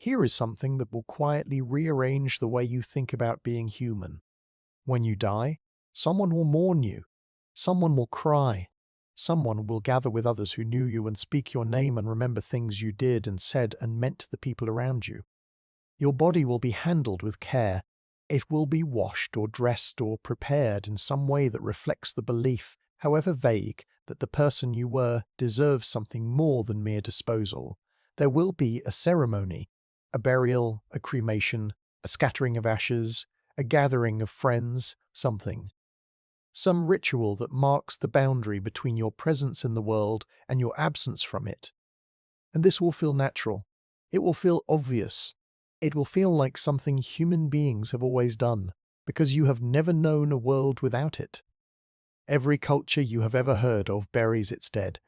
Here is something that will quietly rearrange the way you think about being human. When you die, someone will mourn you. Someone will cry. Someone will gather with others who knew you and speak your name and remember things you did and said and meant to the people around you. Your body will be handled with care. It will be washed or dressed or prepared in some way that reflects the belief, however vague, that the person you were deserves something more than mere disposal. There will be a ceremony, a burial, a cremation, a scattering of ashes, a gathering of friends, something. Some ritual that marks the boundary between your presence in the world and your absence from it. And this will feel natural. It will feel obvious. It will feel like something human beings have always done, because you have never known a world without it. Every culture you have ever heard of buries its dead.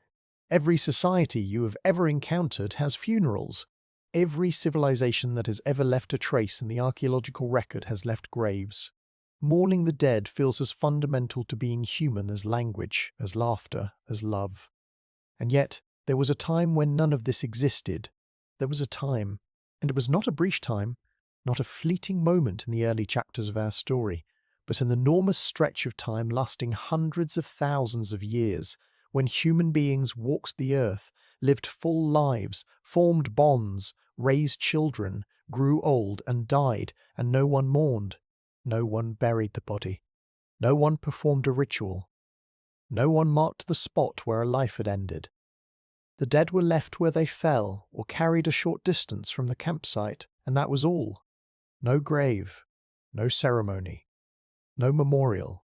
Every society you have ever encountered has funerals. Every civilization that has ever left a trace in the archaeological record has left graves. Mourning the dead feels as fundamental to being human as language, as laughter, as love. And yet, there was a time when none of this existed. There was a time, and it was not a brief time, not a fleeting moment in the early chapters of our story, but an enormous stretch of time lasting hundreds of thousands of years, when human beings walked the earth, lived full lives, formed bonds, raised children, grew old and died, and no one mourned. No one buried the body. No one performed a ritual. No one marked the spot where a life had ended. The dead were left where they fell or carried a short distance from the campsite, and that was all. No grave, no ceremony, no memorial,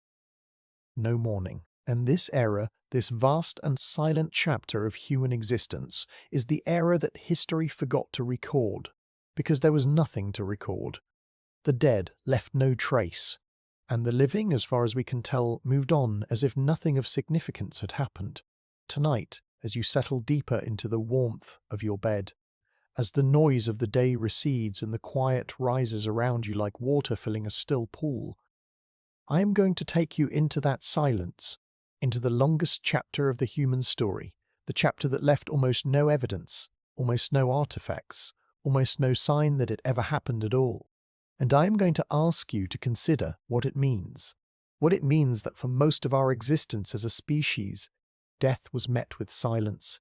no mourning. And this era, this vast and silent chapter of human existence, is the era that history forgot to record, because there was nothing to record. The dead left no trace, and the living, as far as we can tell, moved on as if nothing of significance had happened. Tonight, as you settle deeper into the warmth of your bed, as the noise of the day recedes and the quiet rises around you like water filling a still pool, I am going to take you into that silence, into the longest chapter of the human story, the chapter that left almost no evidence, almost no artifacts, almost no sign that it ever happened at all. And I am going to ask you to consider what it means. What it means that for most of our existence as a species, death was met with silence.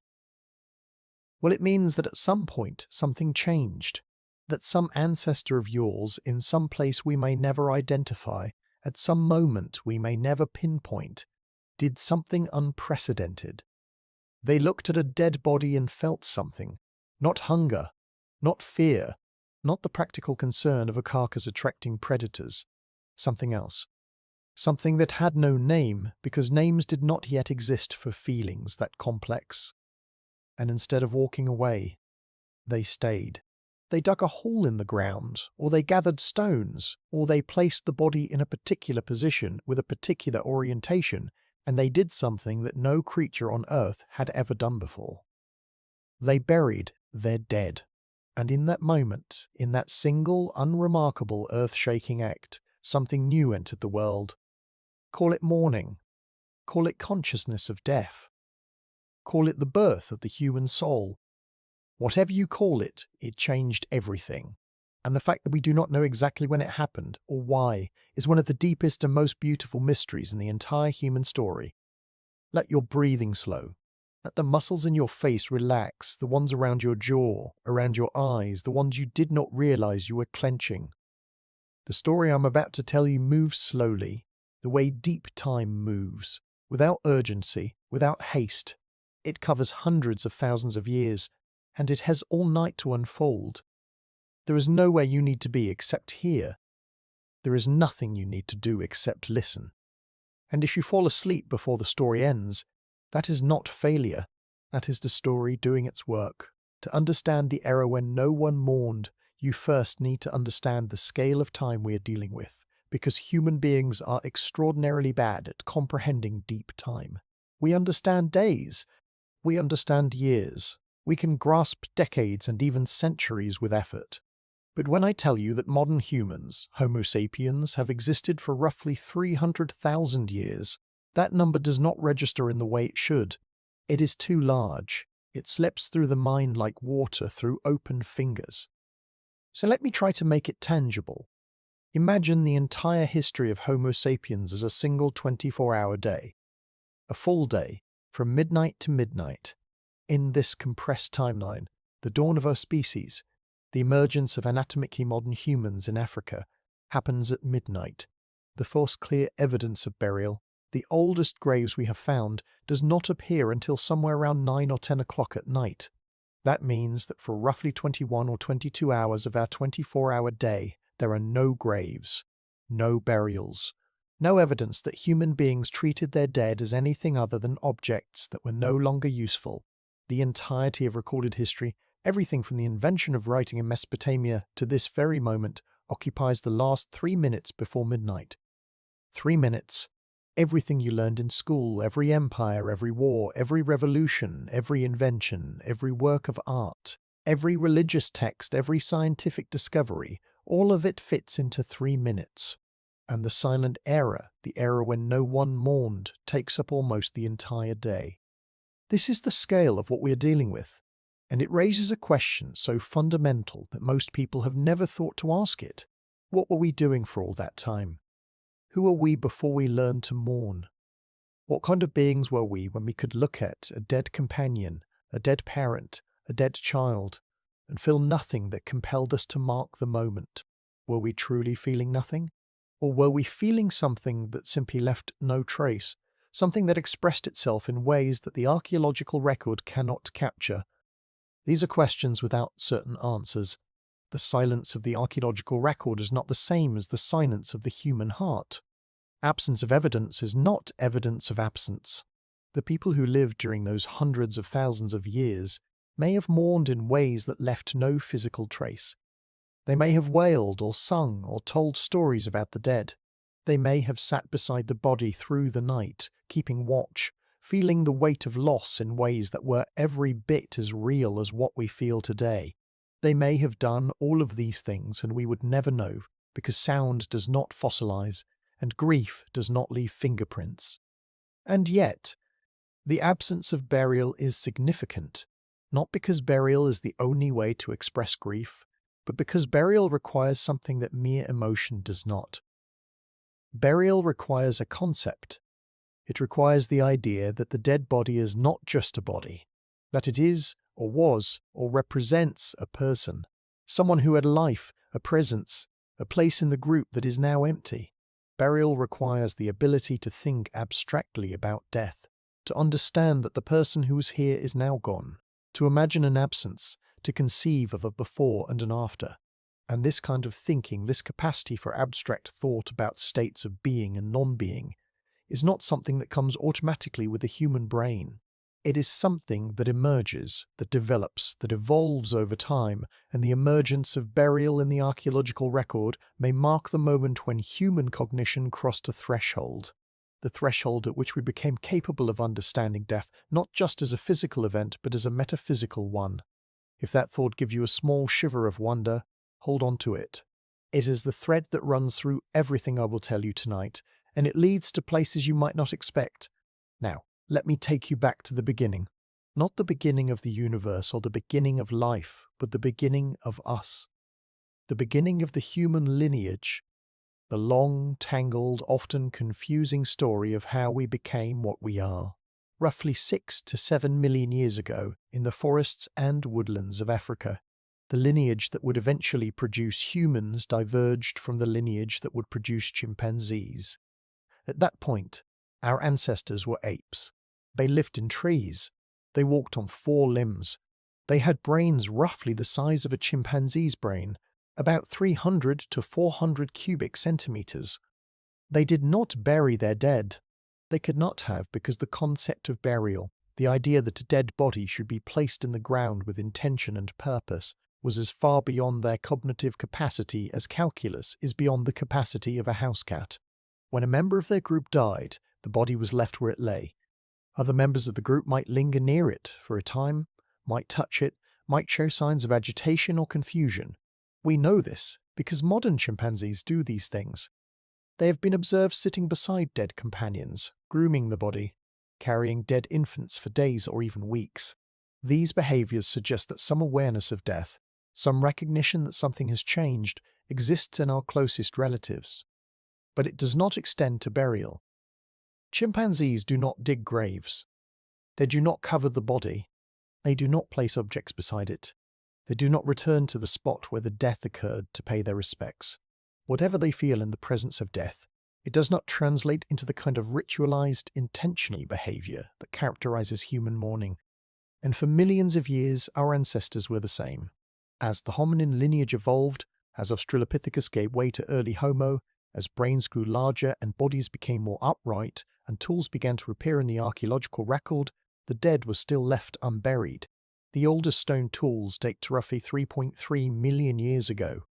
Well, it means that at some point something changed, that some ancestor of yours in some place we may never identify, at some moment we may never pinpoint, did something unprecedented. They looked at a dead body and felt something, not hunger, not fear, not the practical concern of a carcass attracting predators, something else. Something that had no name, because names did not yet exist for feelings that complex. And instead of walking away, they stayed. They dug a hole in the ground, or they gathered stones, or they placed the body in a particular position with a particular orientation, and they did something that no creature on earth had ever done before. They buried their dead. And in that moment, in that single, unremarkable, earth-shaking act, something new entered the world. Call it mourning. Call it consciousness of death. Call it the birth of the human soul. Whatever you call it, it changed everything. And the fact that we do not know exactly when it happened, or why, is one of the deepest and most beautiful mysteries in the entire human story. Let your breathing slow. Let the muscles in your face relax, the ones around your jaw, around your eyes, the ones you did not realize you were clenching. The story I'm about to tell you moves slowly, the way deep time moves, without urgency, without haste. It covers hundreds of thousands of years, and it has all night to unfold. There is nowhere you need to be except here. There is nothing you need to do except listen. And if you fall asleep before the story ends, that is not failure. That is the story doing its work. To understand the era when no one mourned, you first need to understand the scale of time we are dealing with, because human beings are extraordinarily bad at comprehending deep time. We understand days. We understand years. We can grasp decades and even centuries with effort. But when I tell you that modern humans, Homo sapiens, have existed for roughly 300,000 years, that number does not register in the way it should. It is too large. It slips through the mind like water through open fingers. So let me try to make it tangible. Imagine the entire history of Homo sapiens as a single 24-hour day, a full day, from midnight to midnight. In this compressed timeline, the dawn of our species, the emergence of anatomically modern humans in Africa, happens at midnight. The first clear evidence of burial, the oldest graves we have found, does not appear until somewhere around 9 or 10 o'clock at night. That means that for roughly 21 or 22 hours of our 24-hour day, there are no graves, no burials, no evidence that human beings treated their dead as anything other than objects that were no longer useful. The entirety of recorded history, everything from the invention of writing in Mesopotamia to this very moment, occupies the last 3 minutes before midnight. 3 minutes. Everything you learned in school, every empire, every war, every revolution, every invention, every work of art, every religious text, every scientific discovery, all of it fits into 3 minutes. And the silent era, the era when no one mourned, takes up almost the entire day. This is the scale of what we are dealing with, and it raises a question so fundamental that most people have never thought to ask it. What were we doing for all that time? Who were we before we learned to mourn? What kind of beings were we when we could look at a dead companion, a dead parent, a dead child, and feel nothing that compelled us to mark the moment? Were we truly feeling nothing? Or were we feeling something that simply left no trace, something that expressed itself in ways that the archaeological record cannot capture? These are questions without certain answers. The silence of the archaeological record is not the same as the silence of the human heart. Absence of evidence is not evidence of absence. The people who lived during those hundreds of thousands of years may have mourned in ways that left no physical trace. They may have wailed or sung or told stories about the dead. They may have sat beside the body through the night, keeping watch, feeling the weight of loss in ways that were every bit as real as what we feel today. They may have done all of these things and we would never know, because sound does not fossilize and grief does not leave fingerprints. And yet, the absence of burial is significant, not because burial is the only way to express grief, but because burial requires something that mere emotion does not. Burial requires a concept. It requires the idea that the dead body is not just a body, that it is, or was, or represents a person, someone who had life, a presence, a place in the group that is now empty. Burial requires the ability to think abstractly about death, to understand that the person who was here is now gone, to imagine an absence, to conceive of a before and an after. And this kind of thinking, this capacity for abstract thought about states of being and non-being, is not something that comes automatically with the human brain. It is something that emerges, that develops, that evolves over time, and the emergence of burial in the archaeological record may mark the moment when human cognition crossed a threshold, the threshold at which we became capable of understanding death, not just as a physical event, but as a metaphysical one. If that thought gives you a small shiver of wonder, hold on to it. It is the thread that runs through everything I will tell you tonight, and it leads to places you might not expect. Now, let me take you back to the beginning. Not the beginning of the universe or the beginning of life, but the beginning of us. The beginning of the human lineage. The long, tangled, often confusing story of how we became what we are. Roughly 6 to 7 million years ago, in the forests and woodlands of Africa, the lineage that would eventually produce humans diverged from the lineage that would produce chimpanzees. At that point, our ancestors were apes. They lived in trees. They walked on 4 limbs. They had brains roughly the size of a chimpanzee's brain, about 300 to 400 cubic centimeters. They did not bury their dead. They could not have, because the concept of burial, the idea that a dead body should be placed in the ground with intention and purpose, was as far beyond their cognitive capacity as calculus is beyond the capacity of a house cat. When a member of their group died, the body was left where it lay. Other members of the group might linger near it for a time, might touch it, might show signs of agitation or confusion. We know this because modern chimpanzees do these things. They have been observed sitting beside dead companions, grooming the body, carrying dead infants for days or even weeks. These behaviors suggest that some awareness of death, Some recognition that something has changed exists in our closest relatives, but it does not extend to burial. Chimpanzees do not dig graves. They do not cover the body. They do not place objects beside it. They do not return to the spot where the death occurred to pay their respects. Whatever they feel in the presence of death, it does not translate into the kind of ritualized, intentional behavior that characterizes human mourning. And for millions of years, our ancestors were the same. As the hominin lineage evolved, as Australopithecus gave way to early Homo, as brains grew larger and bodies became more upright, and tools began to appear in the archaeological record, the dead were still left unburied. The oldest stone tools date to roughly 3.3 million years ago.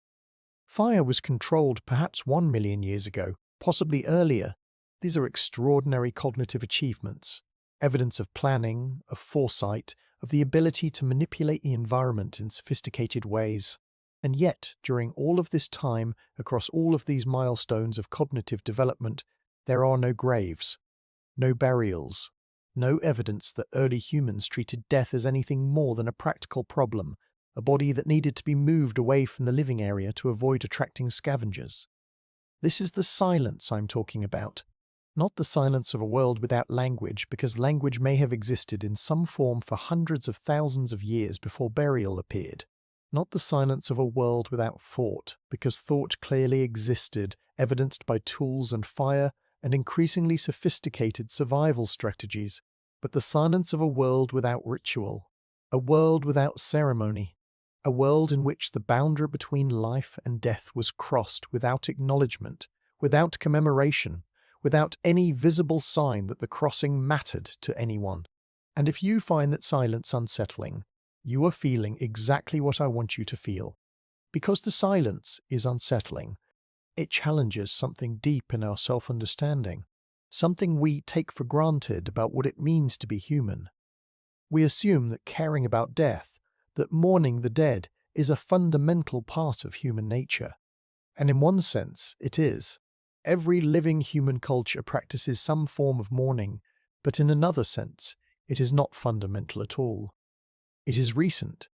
Fire was controlled perhaps 1 million years ago, possibly earlier. These are extraordinary cognitive achievements, evidence of planning, of foresight, of the ability to manipulate the environment in sophisticated ways. And yet, during all of this time, across all of these milestones of cognitive development, there are no graves, no burials, no evidence that early humans treated death as anything more than a practical problem, a body that needed to be moved away from the living area to avoid attracting scavengers. This is the silence I'm talking about, not the silence of a world without language, because language may have existed in some form for hundreds of thousands of years before burial appeared. Not the silence of a world without thought, because thought clearly existed, evidenced by tools and fire and increasingly sophisticated survival strategies, but the silence of a world without ritual, a world without ceremony, a world in which the boundary between life and death was crossed without acknowledgement, without commemoration, without any visible sign that the crossing mattered to anyone. And if you find that silence unsettling, you are feeling exactly what I want you to feel. Because the silence is unsettling. It challenges something deep in our self-understanding, something we take for granted about what it means to be human. We assume that caring about death, that mourning the dead, is a fundamental part of human nature. And in one sense, it is. Every living human culture practices some form of mourning, but in another sense, it is not fundamental at all. It is recent.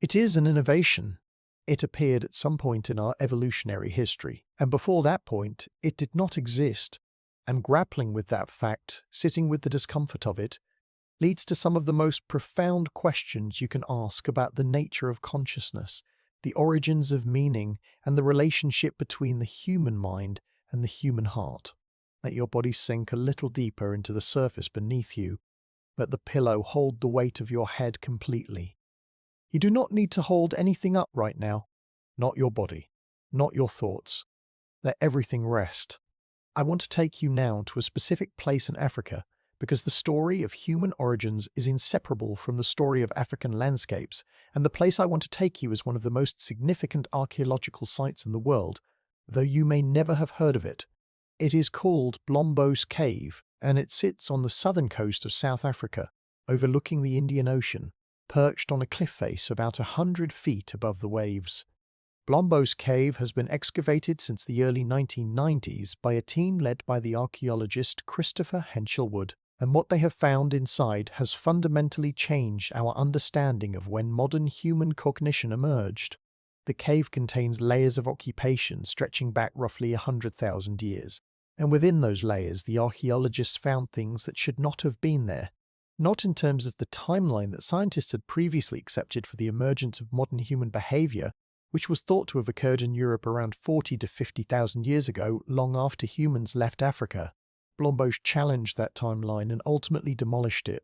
It is an innovation. It appeared at some point in our evolutionary history, and before that point, it did not exist. And grappling with that fact, sitting with the discomfort of it, leads to some of the most profound questions you can ask about the nature of consciousness, the origins of meaning, and the relationship between the human mind and the human heart. Let your body sink a little deeper into the surface beneath you. Let the pillow hold the weight of your head completely. You do not need to hold anything up right now. Not your body, not your thoughts. Let everything rest. I want to take you now to a specific place in Africa because the story of human origins is inseparable from the story of African landscapes, and the place I want to take you is one of the most significant archaeological sites in the world, though you may never have heard of it. It is called Blombos Cave, and it sits on the southern coast of South Africa, overlooking the Indian Ocean, perched on a cliff face about 100 feet above the waves. Blombos Cave has been excavated since the early 1990s by a team led by the archaeologist Christopher Henshelwood, and what they have found inside has fundamentally changed our understanding of when modern human cognition emerged. The cave contains layers of occupation stretching back roughly 100,000 years, and within those layers the archaeologists found things that should not have been there. Not in terms of the timeline that scientists had previously accepted for the emergence of modern human behavior, which was thought to have occurred in Europe around 40 to 50,000 years ago, long after humans left Africa. Blombos challenged that timeline and ultimately demolished it.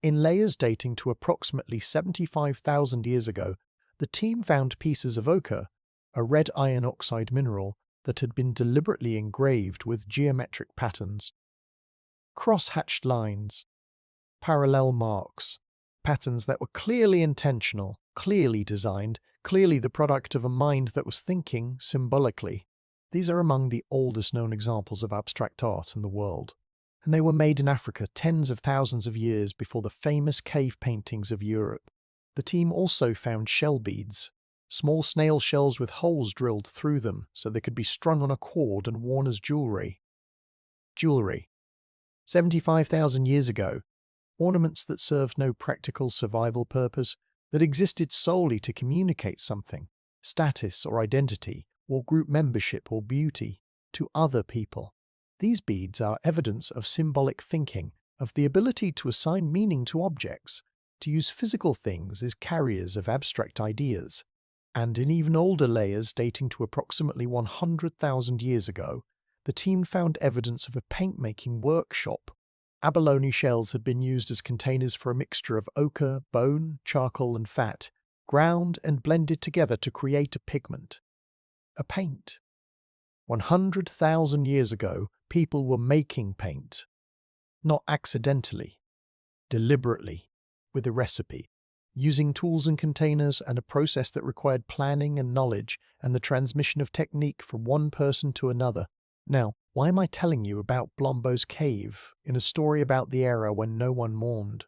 In layers dating to approximately 75,000 years ago, the team found pieces of ochre, a red iron oxide mineral that had been deliberately engraved with geometric patterns. Cross-hatched lines, parallel marks, patterns that were clearly intentional, clearly designed, clearly the product of a mind that was thinking symbolically. These are among the oldest known examples of abstract art in the world, and they were made in Africa tens of thousands of years before the famous cave paintings of Europe. The team also found shell beads, small snail shells with holes drilled through them so they could be strung on a cord and worn as jewelry. 75,000 years ago, ornaments that served no practical survival purpose, that existed solely to communicate something, status or identity, or group membership or beauty, to other people. These beads are evidence of symbolic thinking, of the ability to assign meaning to objects, to use physical things as carriers of abstract ideas. And in even older layers dating to approximately 100,000 years ago, the team found evidence of a paint-making workshop. Abalone shells had been used as containers for a mixture of ochre, bone, charcoal, and fat, ground and blended together to create a pigment, a paint. 100,000 years ago, people were making paint, not accidentally, deliberately, with a recipe, using tools and containers and a process that required planning and knowledge and the transmission of technique from one person to another. Now, why am I telling you about Blombo's cave in a story about the era when no one mourned?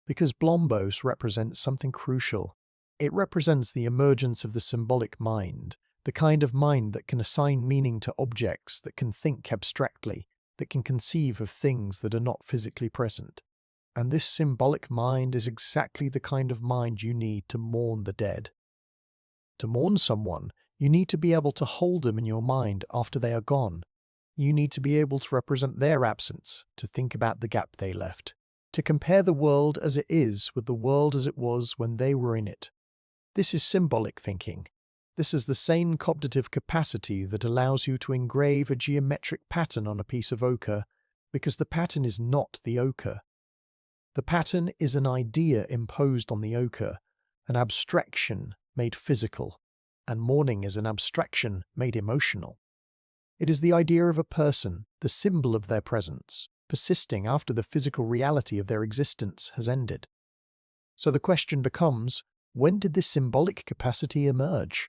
Because Blombos represents something crucial. It represents the emergence of the symbolic mind, the kind of mind that can assign meaning to objects, that can think abstractly, that can conceive of things that are not physically present. And this symbolic mind is exactly the kind of mind you need to mourn the dead. To mourn someone, you need to be able to hold them in your mind after they are gone. You need to be able to represent their absence, to think about the gap they left, to compare the world as it is with the world as it was when they were in it. This is symbolic thinking. This is the same cognitive capacity that allows you to engrave a geometric pattern on a piece of ochre, because the pattern is not the ochre. The pattern is an idea imposed on the ochre, an abstraction made physical, and mourning is an abstraction made emotional. It is the idea of a person, the symbol of their presence, persisting after the physical reality of their existence has ended. So the question becomes, when did this symbolic capacity emerge?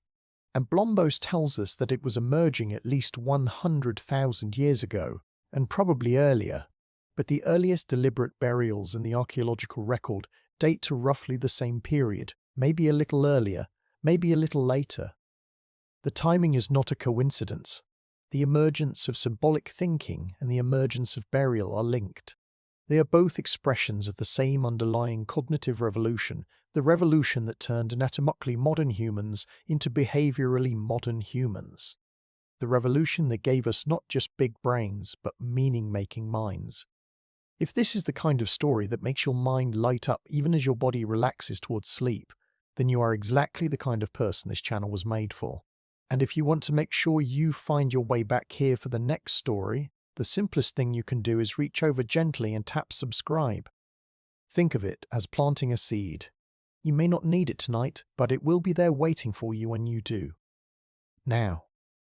And Blombos tells us that it was emerging at least 100,000 years ago, and probably earlier. But the earliest deliberate burials in the archaeological record date to roughly the same period, maybe a little earlier, maybe a little later. The timing is not a coincidence. The emergence of symbolic thinking and the emergence of burial are linked. They are both expressions of the same underlying cognitive revolution, the revolution that turned anatomically modern humans into behaviorally modern humans. The revolution that gave us not just big brains, but meaning-making minds. If this is the kind of story that makes your mind light up even as your body relaxes towards sleep, then you are exactly the kind of person this channel was made for. And if you want to make sure you find your way back here for the next story, the simplest thing you can do is reach over gently and tap subscribe. Think of it as planting a seed. You may not need it tonight, but it will be there waiting for you when you do. Now,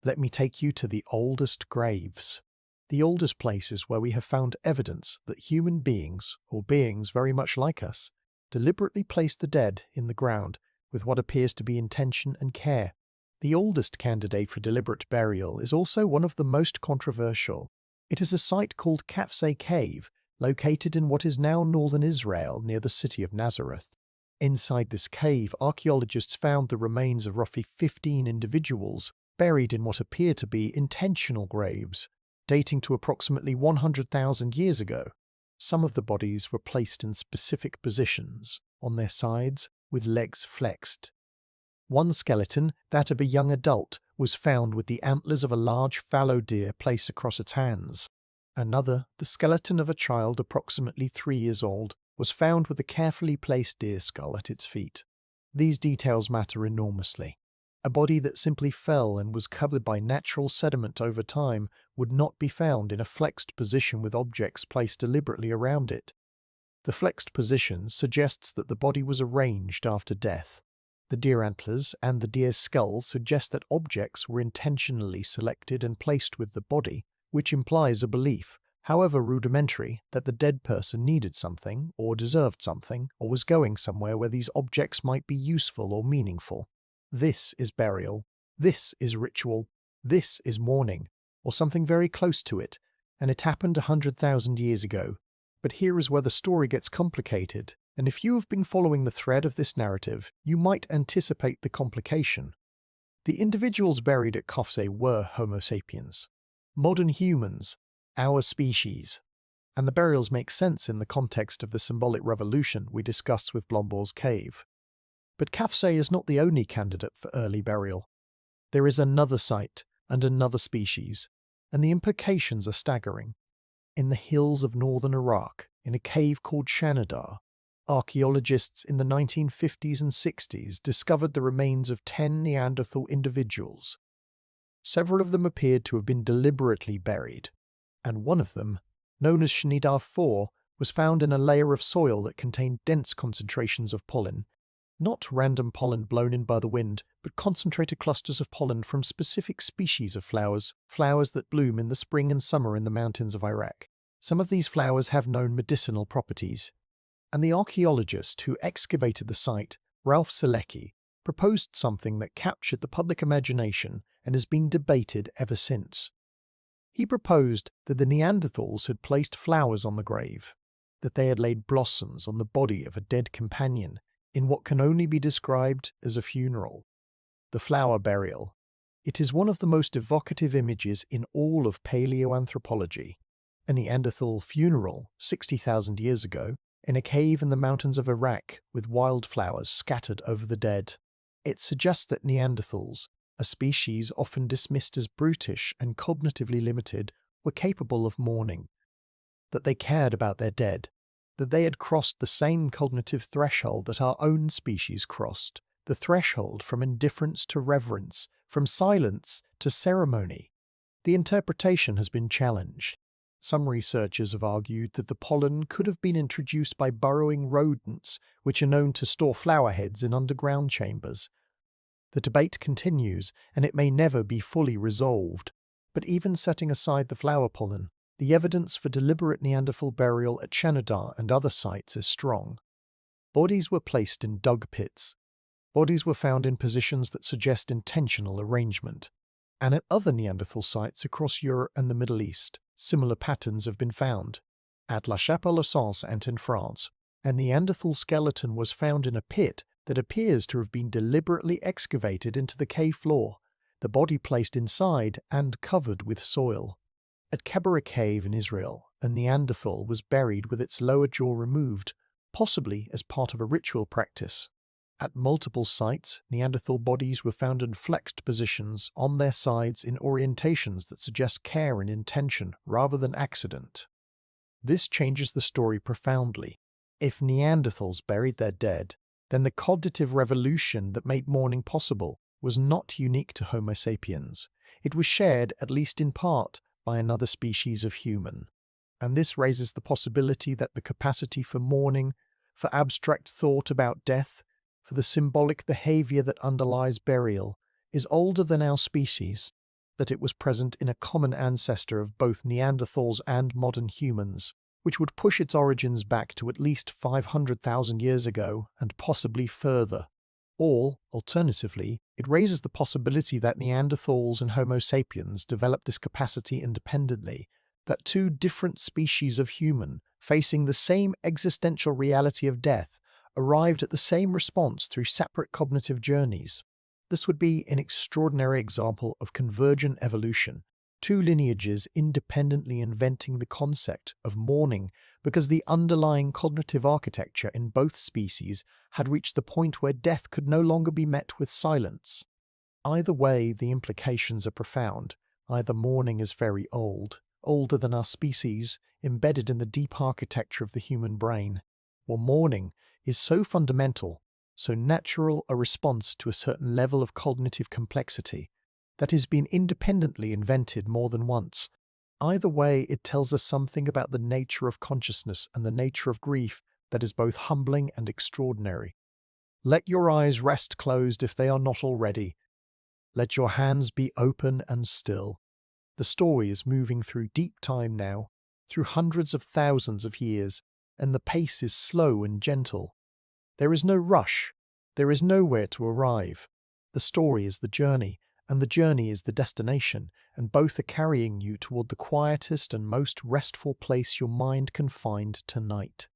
let me take you to the oldest graves. The oldest places where we have found evidence that human beings, or beings very much like us, deliberately placed the dead in the ground with what appears to be intention and care. The oldest candidate for deliberate burial is also one of the most controversial. It is a site called Kafse Cave, located in what is now northern Israel near the city of Nazareth. Inside this cave, archaeologists found the remains of roughly 15 individuals buried in what appear to be intentional graves, dating to approximately 100,000 years ago. Some of the bodies were placed in specific positions, on their sides, with legs flexed. One skeleton, that of a young adult, was found with the antlers of a large fallow deer placed across its hands. Another, the skeleton of a child approximately 3 years old, was found with a carefully placed deer skull at its feet. These details matter enormously. A body that simply fell and was covered by natural sediment over time would not be found in a flexed position with objects placed deliberately around it. The flexed position suggests that the body was arranged after death. The deer antlers and the deer skull suggest that objects were intentionally selected and placed with the body, which implies a belief, however rudimentary, that the dead person needed something, or deserved something, or was going somewhere where these objects might be useful or meaningful. This is burial, this is ritual, this is mourning, or something very close to it, and it happened 100,000 years ago. But here is where the story gets complicated, and if you have been following the thread of this narrative, you might anticipate the complication. The individuals buried at Kafse were Homo sapiens, modern humans, our species, and the burials make sense in the context of the symbolic revolution we discussed with Blombo's cave. But Kafse is not the only candidate for early burial. There is another site and another species, and the implications are staggering. In the hills of northern Iraq, in a cave called Shanidar, archaeologists in the 1950s and 60s discovered the remains of 10 Neanderthal individuals. Several of them appeared to have been deliberately buried, and one of them, known as Shanidar 4, was found in a layer of soil that contained dense concentrations of pollen. Not random pollen blown in by the wind, but concentrated clusters of pollen from specific species of flowers that bloom in the spring and summer in the mountains of Iraq. Some of these flowers have known medicinal properties. And the archaeologist who excavated the site, Ralph Selecki, proposed something that captured the public imagination and has been debated ever since. He proposed that the Neanderthals had placed flowers on the grave, that they had laid blossoms on the body of a dead companion, in what can only be described as a funeral. The flower burial. It is one of the most evocative images in all of paleoanthropology. A Neanderthal funeral 60,000 years ago, in a cave in the mountains of Iraq with wildflowers scattered over the dead. It suggests that Neanderthals, a species often dismissed as brutish and cognitively limited, were capable of mourning, that they cared about their dead, that they had crossed the same cognitive threshold that our own species crossed, the threshold from indifference to reverence, from silence to ceremony. The interpretation has been challenged. Some researchers have argued that the pollen could have been introduced by burrowing rodents, which are known to store flower heads in underground chambers. The debate continues, and it may never be fully resolved. But even setting aside the flower pollen, the evidence for deliberate Neanderthal burial at Shanidar and other sites is strong. Bodies were placed in dug pits. Bodies were found in positions that suggest intentional arrangement. And at other Neanderthal sites across Europe and the Middle East, similar patterns have been found. At La Chapelle-aux-Sens and in France, a Neanderthal skeleton was found in a pit that appears to have been deliberately excavated into the cave floor, the body placed inside and covered with soil. At Kebera Cave in Israel, a Neanderthal was buried with its lower jaw removed, possibly as part of a ritual practice. At multiple sites, Neanderthal bodies were found in flexed positions on their sides in orientations that suggest care and intention rather than accident. This changes the story profoundly. If Neanderthals buried their dead, then the cognitive revolution that made mourning possible was not unique to Homo sapiens. It was shared, at least in part, by another species of human. And this raises the possibility that the capacity for mourning, for abstract thought about death, for the symbolic behavior that underlies burial, is older than our species, that it was present in a common ancestor of both Neanderthals and modern humans, which would push its origins back to at least 500,000 years ago and possibly further. Or, alternatively, it raises the possibility that Neanderthals and Homo sapiens developed this capacity independently, that two different species of human, facing the same existential reality of death, arrived at the same response through separate cognitive journeys. This would be an extraordinary example of convergent evolution, two lineages independently inventing the concept of mourning because the underlying cognitive architecture in both species had reached the point where death could no longer be met with silence. Either way, the implications are profound. Either mourning is very old, older than our species, embedded in the deep architecture of the human brain, or mourning is so fundamental, so natural a response to a certain level of cognitive complexity, that has been independently invented more than once. Either way, it tells us something about the nature of consciousness and the nature of grief that is both humbling and extraordinary. Let your eyes rest closed if they are not already. Let your hands be open and still. The story is moving through deep time now, through hundreds of thousands of years, and the pace is slow and gentle. There is no rush. There is nowhere to arrive. The story is the journey, and the journey is the destination, and both are carrying you toward the quietest and most restful place your mind can find tonight.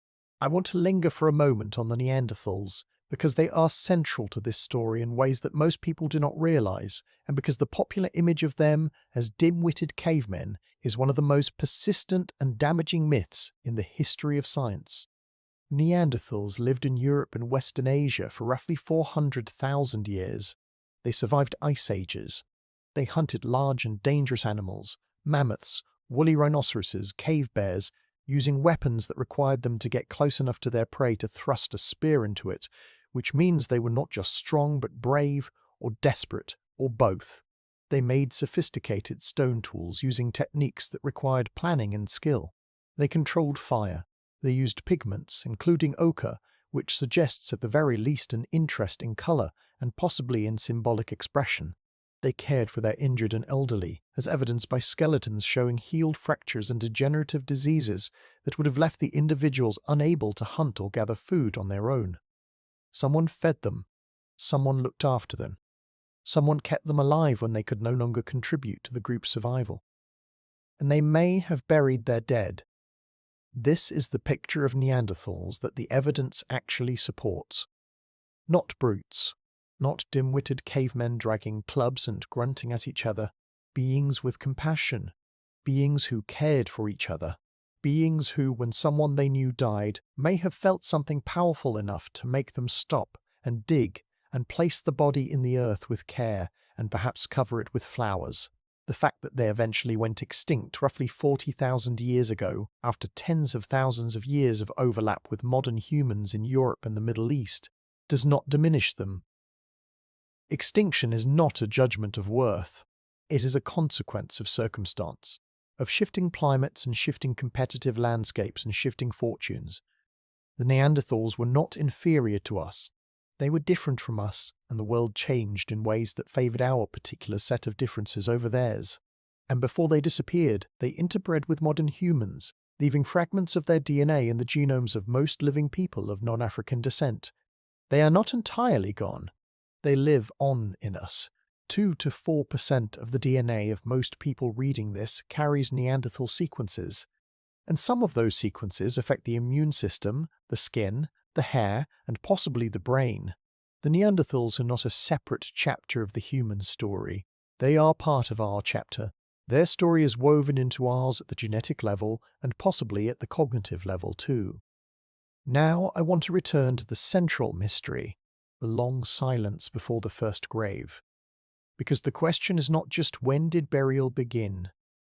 I want to linger for a moment on the Neanderthals, because they are central to this story in ways that most people do not realize, and because the popular image of them as dim-witted cavemen is one of the most persistent and damaging myths in the history of science. Neanderthals lived in Europe and Western Asia for roughly 400,000 years. They survived ice ages. They hunted large and dangerous animals, mammoths, woolly rhinoceroses, cave bears, using weapons that required them to get close enough to their prey to thrust a spear into it, which means they were not just strong but brave, or desperate, or both. They made sophisticated stone tools using techniques that required planning and skill. They controlled fire. They used pigments, including ochre, which suggests at the very least an interest in colour and possibly in symbolic expression. They cared for their injured and elderly, as evidenced by skeletons showing healed fractures and degenerative diseases that would have left the individuals unable to hunt or gather food on their own. Someone fed them. Someone looked after them. Someone kept them alive when they could no longer contribute to the group's survival. And they may have buried their dead. This is the picture of Neanderthals that the evidence actually supports. Not brutes, not dim-witted cavemen dragging clubs and grunting at each other, beings with compassion, beings who cared for each other, beings who, when someone they knew died, may have felt something powerful enough to make them stop and dig and place the body in the earth with care and perhaps cover it with flowers. The fact that they eventually went extinct roughly 40,000 years ago, after tens of thousands of years of overlap with modern humans in Europe and the Middle East, does not diminish them. Extinction is not a judgment of worth. It is a consequence of circumstance, of shifting climates and shifting competitive landscapes and shifting fortunes. The Neanderthals were not inferior to us. They were different from us, and the world changed in ways that favoured our particular set of differences over theirs. And before they disappeared, they interbred with modern humans, leaving fragments of their DNA in the genomes of most living people of non-African descent. They are not entirely gone. They live on in us. 2 to 4% of the DNA of most people reading this carries Neanderthal sequences. And some of those sequences affect the immune system, the skin, the hair, and possibly the brain. The Neanderthals are not a separate chapter of the human story. They are part of our chapter. Their story is woven into ours at the genetic level and possibly at the cognitive level too. Now I want to return to the central mystery, the long silence before the first grave. Because the question is not just when did burial begin?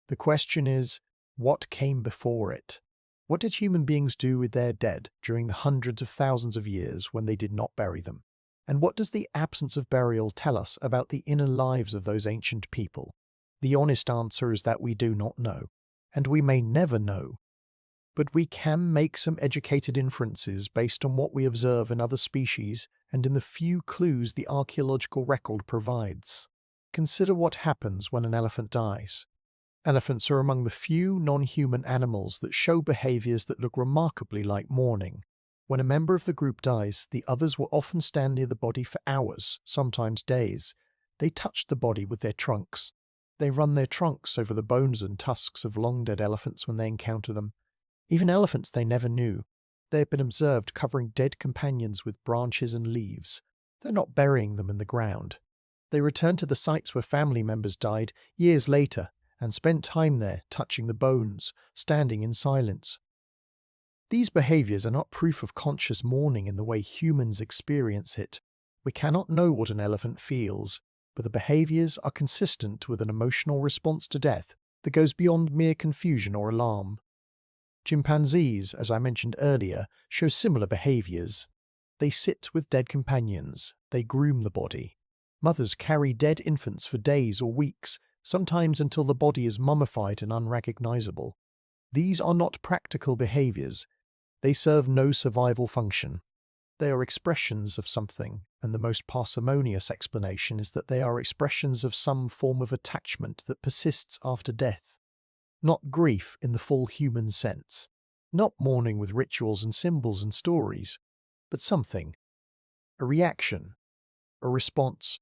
The question is, what came before it? What did human beings do with their dead during the hundreds of thousands of years when they did not bury them? And what does the absence of burial tell us about the inner lives of those ancient people? The honest answer is that we do not know, and we may never know. But we can make some educated inferences based on what we observe in other species and in the few clues the archaeological record provides. Consider what happens when an elephant dies. Elephants are among the few non-human animals that show behaviors that look remarkably like mourning. When a member of the group dies, the others will often stand near the body for hours, sometimes days. They touch the body with their trunks. They run their trunks over the bones and tusks of long-dead elephants when they encounter them. Even elephants they never knew. They have been observed covering dead companions with branches and leaves. They're not burying them in the ground. They return to the sites where family members died years later and spent time there touching the bones, standing in silence. These behaviors are not proof of conscious mourning in the way humans experience it. We cannot know what an elephant feels, but the behaviors are consistent with an emotional response to death that goes beyond mere confusion or alarm. Chimpanzees, as I mentioned earlier, show similar behaviors. They sit with dead companions. They groom the body. Mothers carry dead infants for days or weeks, sometimes until the body is mummified and unrecognizable. These are not practical behaviors. They serve no survival function. They are expressions of something, and the most parsimonious explanation is that they are expressions of some form of attachment that persists after death. Not grief in the full human sense, not mourning with rituals and symbols and stories, but something. A reaction, a response,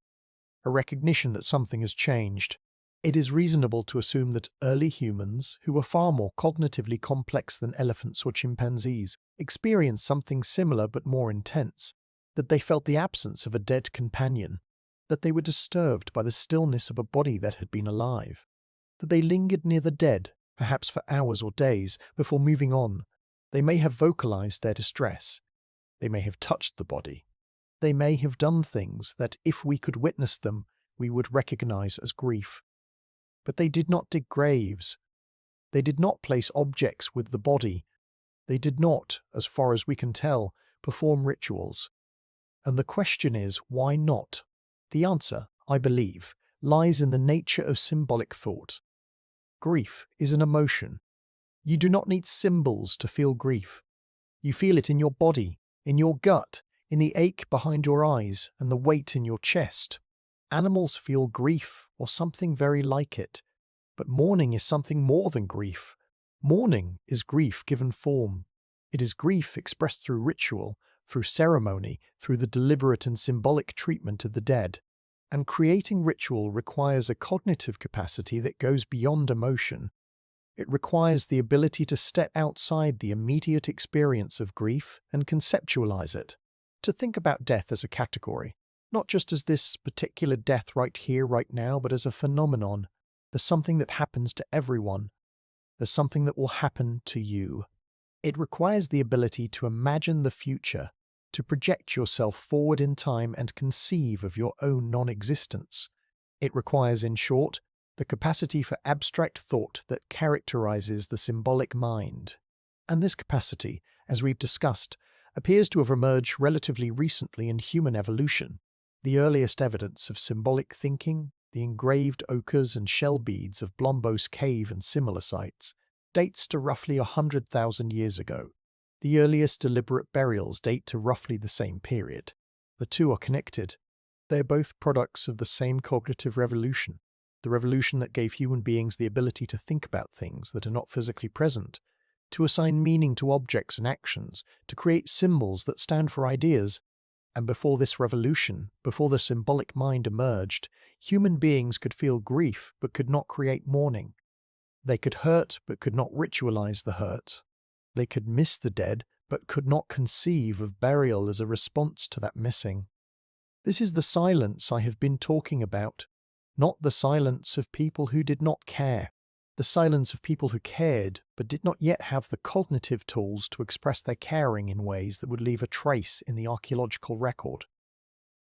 a recognition that something has changed. It is reasonable to assume that early humans, who were far more cognitively complex than elephants or chimpanzees, experienced something similar but more intense, that they felt the absence of a dead companion, that they were disturbed by the stillness of a body that had been alive, that they lingered near the dead, perhaps for hours or days, before moving on, They may have vocalized their distress. They may have touched the body. They may have done things that, if we could witness them, we would recognize as grief. But they did not dig graves. They did not place objects with the body. They did not, as far as we can tell, perform rituals. And the question is, why not? The answer, I believe, lies in the nature of symbolic thought. Grief is an emotion. You do not need symbols to feel grief. You feel it in your body, in your gut, in the ache behind your eyes and the weight in your chest. Animals feel grief or something very like it. But mourning is something more than grief. Mourning is grief given form. It is grief expressed through ritual, through ceremony, through the deliberate and symbolic treatment of the dead. And creating ritual requires a cognitive capacity that goes beyond emotion. It requires the ability to step outside the immediate experience of grief and conceptualize it. To think about death as a category, not just as this particular death right here, right now, but as a phenomenon. There's something that happens to everyone. There's something that will happen to you. It requires the ability to imagine the future, to project yourself forward in time and conceive of your own non-existence. It requires, in short, the capacity for abstract thought that characterizes the symbolic mind. And this capacity, as we've discussed, appears to have emerged relatively recently in human evolution. The earliest evidence of symbolic thinking, the engraved ochres and shell beads of Blombos Cave and similar sites, dates to roughly 100,000 years ago. The earliest deliberate burials date to roughly the same period. The two are connected. They are both products of the same cognitive revolution, the revolution that gave human beings the ability to think about things that are not physically present, to assign meaning to objects and actions, to create symbols that stand for ideas. And before this revolution, before the symbolic mind emerged, human beings could feel grief but could not create mourning. They could hurt but could not ritualize the hurt. They could miss the dead but could not conceive of burial as a response to that missing. This is the silence I have been talking about, not the silence of people who did not care. The silence of people who cared but did not yet have the cognitive tools to express their caring in ways that would leave a trace in the archaeological record.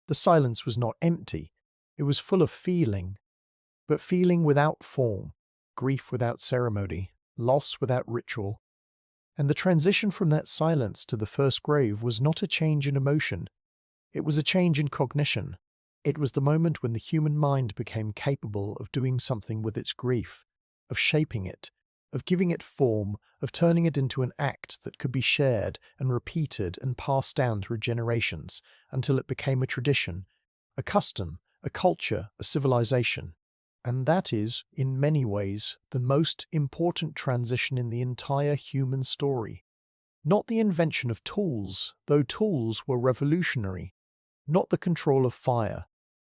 The silence was not empty, it was full of feeling, but feeling without form, grief without ceremony, loss without ritual. And the transition from that silence to the first grave was not a change in emotion, it was a change in cognition. It was the moment when the human mind became capable of doing something with its grief, of shaping it, of giving it form, of turning it into an act that could be shared and repeated and passed down through generations until it became a tradition, a custom, a culture, a civilization. And that is, in many ways, the most important transition in the entire human story. Not the invention of tools, though tools were revolutionary. Not the control of fire,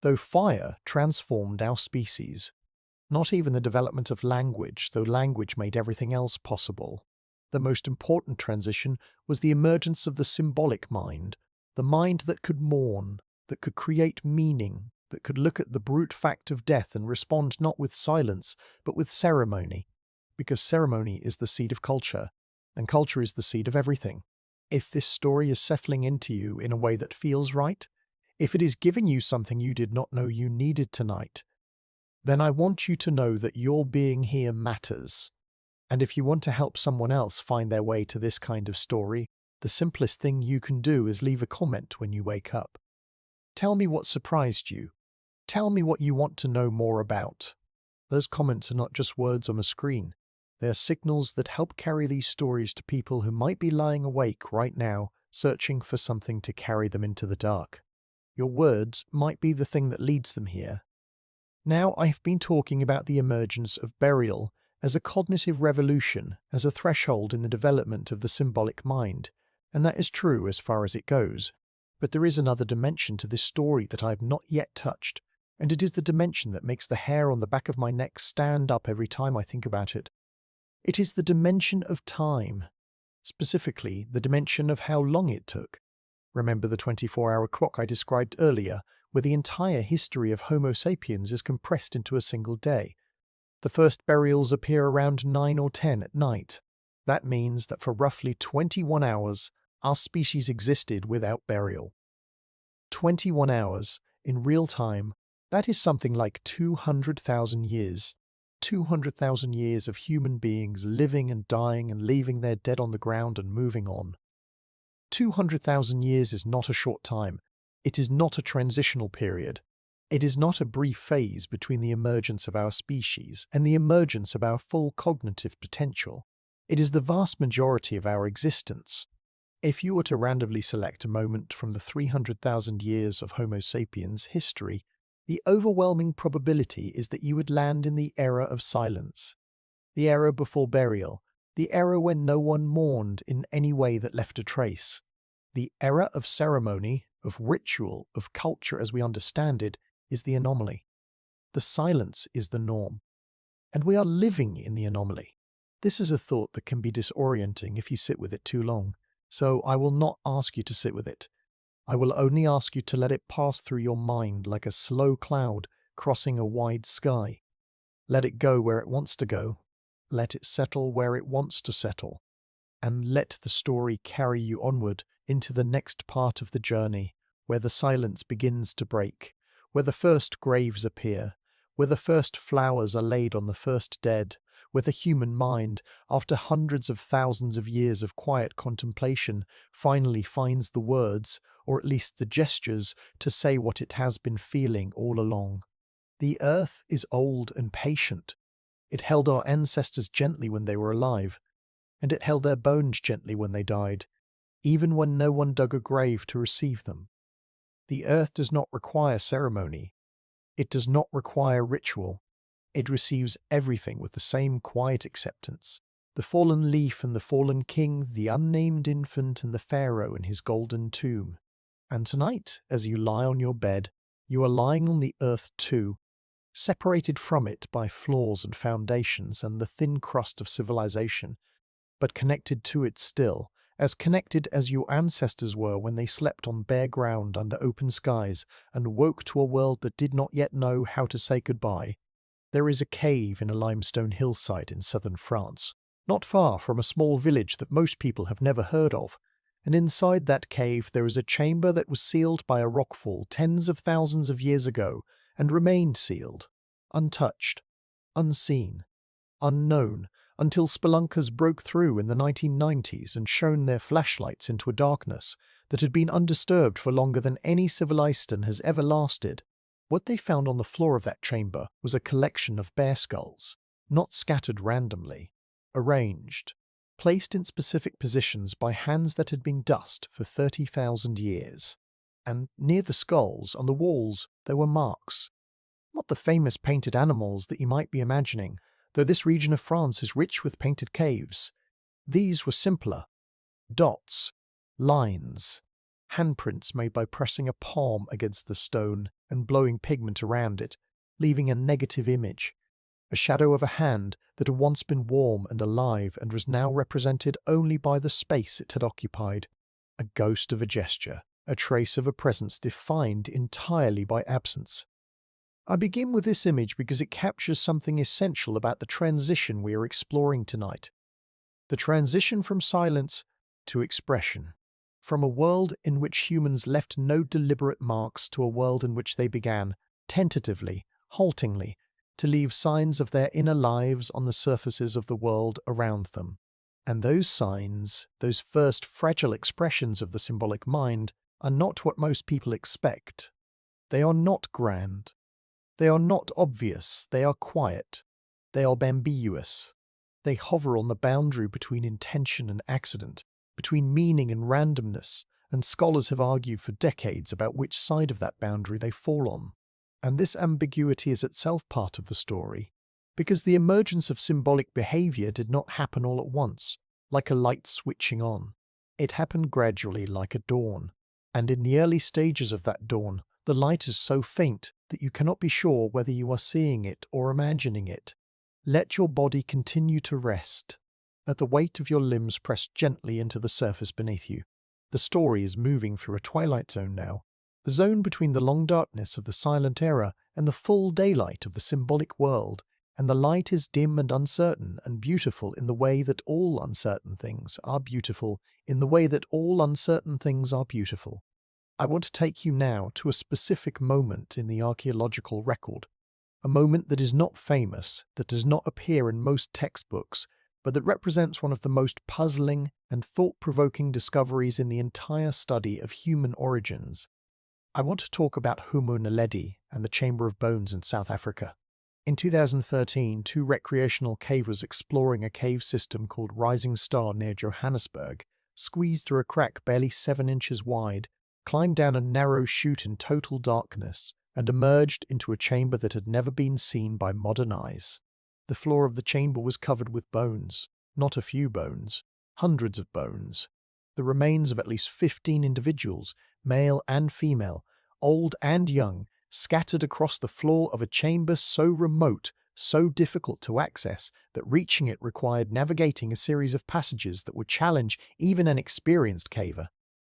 though fire transformed our species. Not even the development of language, though language made everything else possible. The most important transition was the emergence of the symbolic mind, the mind that could mourn, that could create meaning, that could look at the brute fact of death and respond not with silence, but with ceremony, because ceremony is the seed of culture, and culture is the seed of everything. If this story is settling into you in a way that feels right, if it is giving you something you did not know you needed tonight, then I want you to know that your being here matters. And if you want to help someone else find their way to this kind of story, the simplest thing you can do is leave a comment when you wake up. Tell me what surprised you. Tell me what you want to know more about. Those comments are not just words on a screen. They are signals that help carry these stories to people who might be lying awake right now, searching for something to carry them into the dark. Your words might be the thing that leads them here. Now I've been talking about the emergence of burial as a cognitive revolution, as a threshold in the development of the symbolic mind, and that is true as far as it goes. But there is another dimension to this story that I have not yet touched, and it is the dimension that makes the hair on the back of my neck stand up every time I think about it. It is the dimension of time, specifically the dimension of how long it took. Remember the 24-hour clock I described earlier, where the entire history of Homo sapiens is compressed into a single day. The first burials appear around 9 or 10 at night. That means that for roughly 21 hours, our species existed without burial. 21 hours, in real time, that is something like 200,000 years. 200,000 years of human beings living and dying and leaving their dead on the ground and moving on. 200,000 years is not a short time. It is not a transitional period. It is not a brief phase between the emergence of our species and the emergence of our full cognitive potential. It is the vast majority of our existence. If you were to randomly select a moment from the 300,000 years of Homo sapiens history, the overwhelming probability is that you would land in the era of silence, the era before burial, the era when no one mourned in any way that left a trace. The era of ceremony, of ritual, of culture as we understand it, is the anomaly. The silence is the norm. And we are living in the anomaly. This is a thought that can be disorienting if you sit with it too long, so I will not ask you to sit with it. I will only ask you to let it pass through your mind like a slow cloud crossing a wide sky. Let it go where it wants to go. Let it settle where it wants to settle. And let the story carry you onward into the next part of the journey, where the silence begins to break, where the first graves appear, where the first flowers are laid on the first dead, where the human mind, after hundreds of thousands of years of quiet contemplation, finally finds the words, or at least the gestures, to say what it has been feeling all along. The earth is old and patient. It held our ancestors gently when they were alive, and it held their bones gently when they died, even when no one dug a grave to receive them. The earth does not require ceremony. It does not require ritual. It receives everything with the same quiet acceptance. The fallen leaf and the fallen king, the unnamed infant and the pharaoh in his golden tomb. And tonight, as you lie on your bed, you are lying on the earth too, separated from it by floors and foundations and the thin crust of civilization, but connected to it still, as connected as your ancestors were when they slept on bare ground under open skies and woke to a world that did not yet know how to say goodbye. There is a cave in a limestone hillside in southern France, not far from a small village that most people have never heard of, and inside that cave there is a chamber that was sealed by a rockfall tens of thousands of years ago and remained sealed, untouched, unseen, unknown, until spelunkers broke through in the 1990s and shone their flashlights into a darkness that had been undisturbed for longer than any civilization has ever lasted. What they found on the floor of that chamber was a collection of bear skulls, not scattered randomly, arranged, placed in specific positions by hands that had been dust for 30,000 years. And near the skulls, on the walls, there were marks. Not the famous painted animals that you might be imagining, though this region of France is rich with painted caves. These were simpler. Dots, lines, handprints made by pressing a palm against the stone and blowing pigment around it, leaving a negative image, a shadow of a hand that had once been warm and alive and was now represented only by the space it had occupied, a ghost of a gesture, a trace of a presence defined entirely by absence. I begin with this image because it captures something essential about the transition we are exploring tonight. The transition from silence to expression. From a world in which humans left no deliberate marks to a world in which they began, tentatively, haltingly, to leave signs of their inner lives on the surfaces of the world around them. And those signs, those first fragile expressions of the symbolic mind, are not what most people expect. They are not grand. They are not obvious, they are quiet. They are ambiguous. They hover on the boundary between intention and accident, between meaning and randomness, and scholars have argued for decades about which side of that boundary they fall on. And this ambiguity is itself part of the story, because the emergence of symbolic behavior did not happen all at once, like a light switching on. It happened gradually like a dawn, and in the early stages of that dawn, the light is so faint that you cannot be sure whether you are seeing it or imagining it. Let your body continue to rest. Let the weight of your limbs press gently into the surface beneath you. The story is moving through a twilight zone now, the zone between the long darkness of the silent era and the full daylight of the symbolic world, and the light is dim and uncertain and beautiful in the way that all uncertain things are beautiful, in the way that all uncertain things are beautiful. I want to take you now to a specific moment in the archaeological record, a moment that is not famous, that does not appear in most textbooks, but that represents one of the most puzzling and thought-provoking discoveries in the entire study of human origins. I want to talk about Homo naledi and the Chamber of Bones in South Africa. In 2013, two recreational cavers exploring a cave system called Rising Star near Johannesburg squeezed through a crack barely 7 inches wide, climbed down a narrow chute in total darkness, and emerged into a chamber that had never been seen by modern eyes. The floor of the chamber was covered with bones, not a few bones, hundreds of bones. The remains of at least 15 individuals, male and female, old and young, scattered across the floor of a chamber so remote, so difficult to access, that reaching it required navigating a series of passages that would challenge even an experienced caver.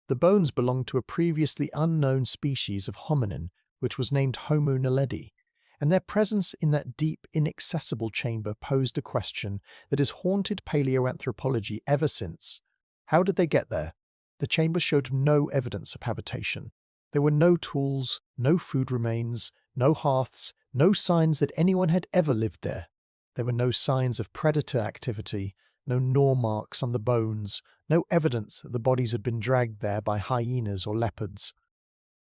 The bones belonged to a previously unknown species of hominin, which was named Homo naledi, and their presence in that deep, inaccessible chamber posed a question that has haunted paleoanthropology ever since. How did they get there? The chamber showed no evidence of habitation. There were no tools, no food remains, no hearths, no signs that anyone had ever lived there. There were no signs of predator activity, no gnaw marks on the bones, no evidence that the bodies had been dragged there by hyenas or leopards.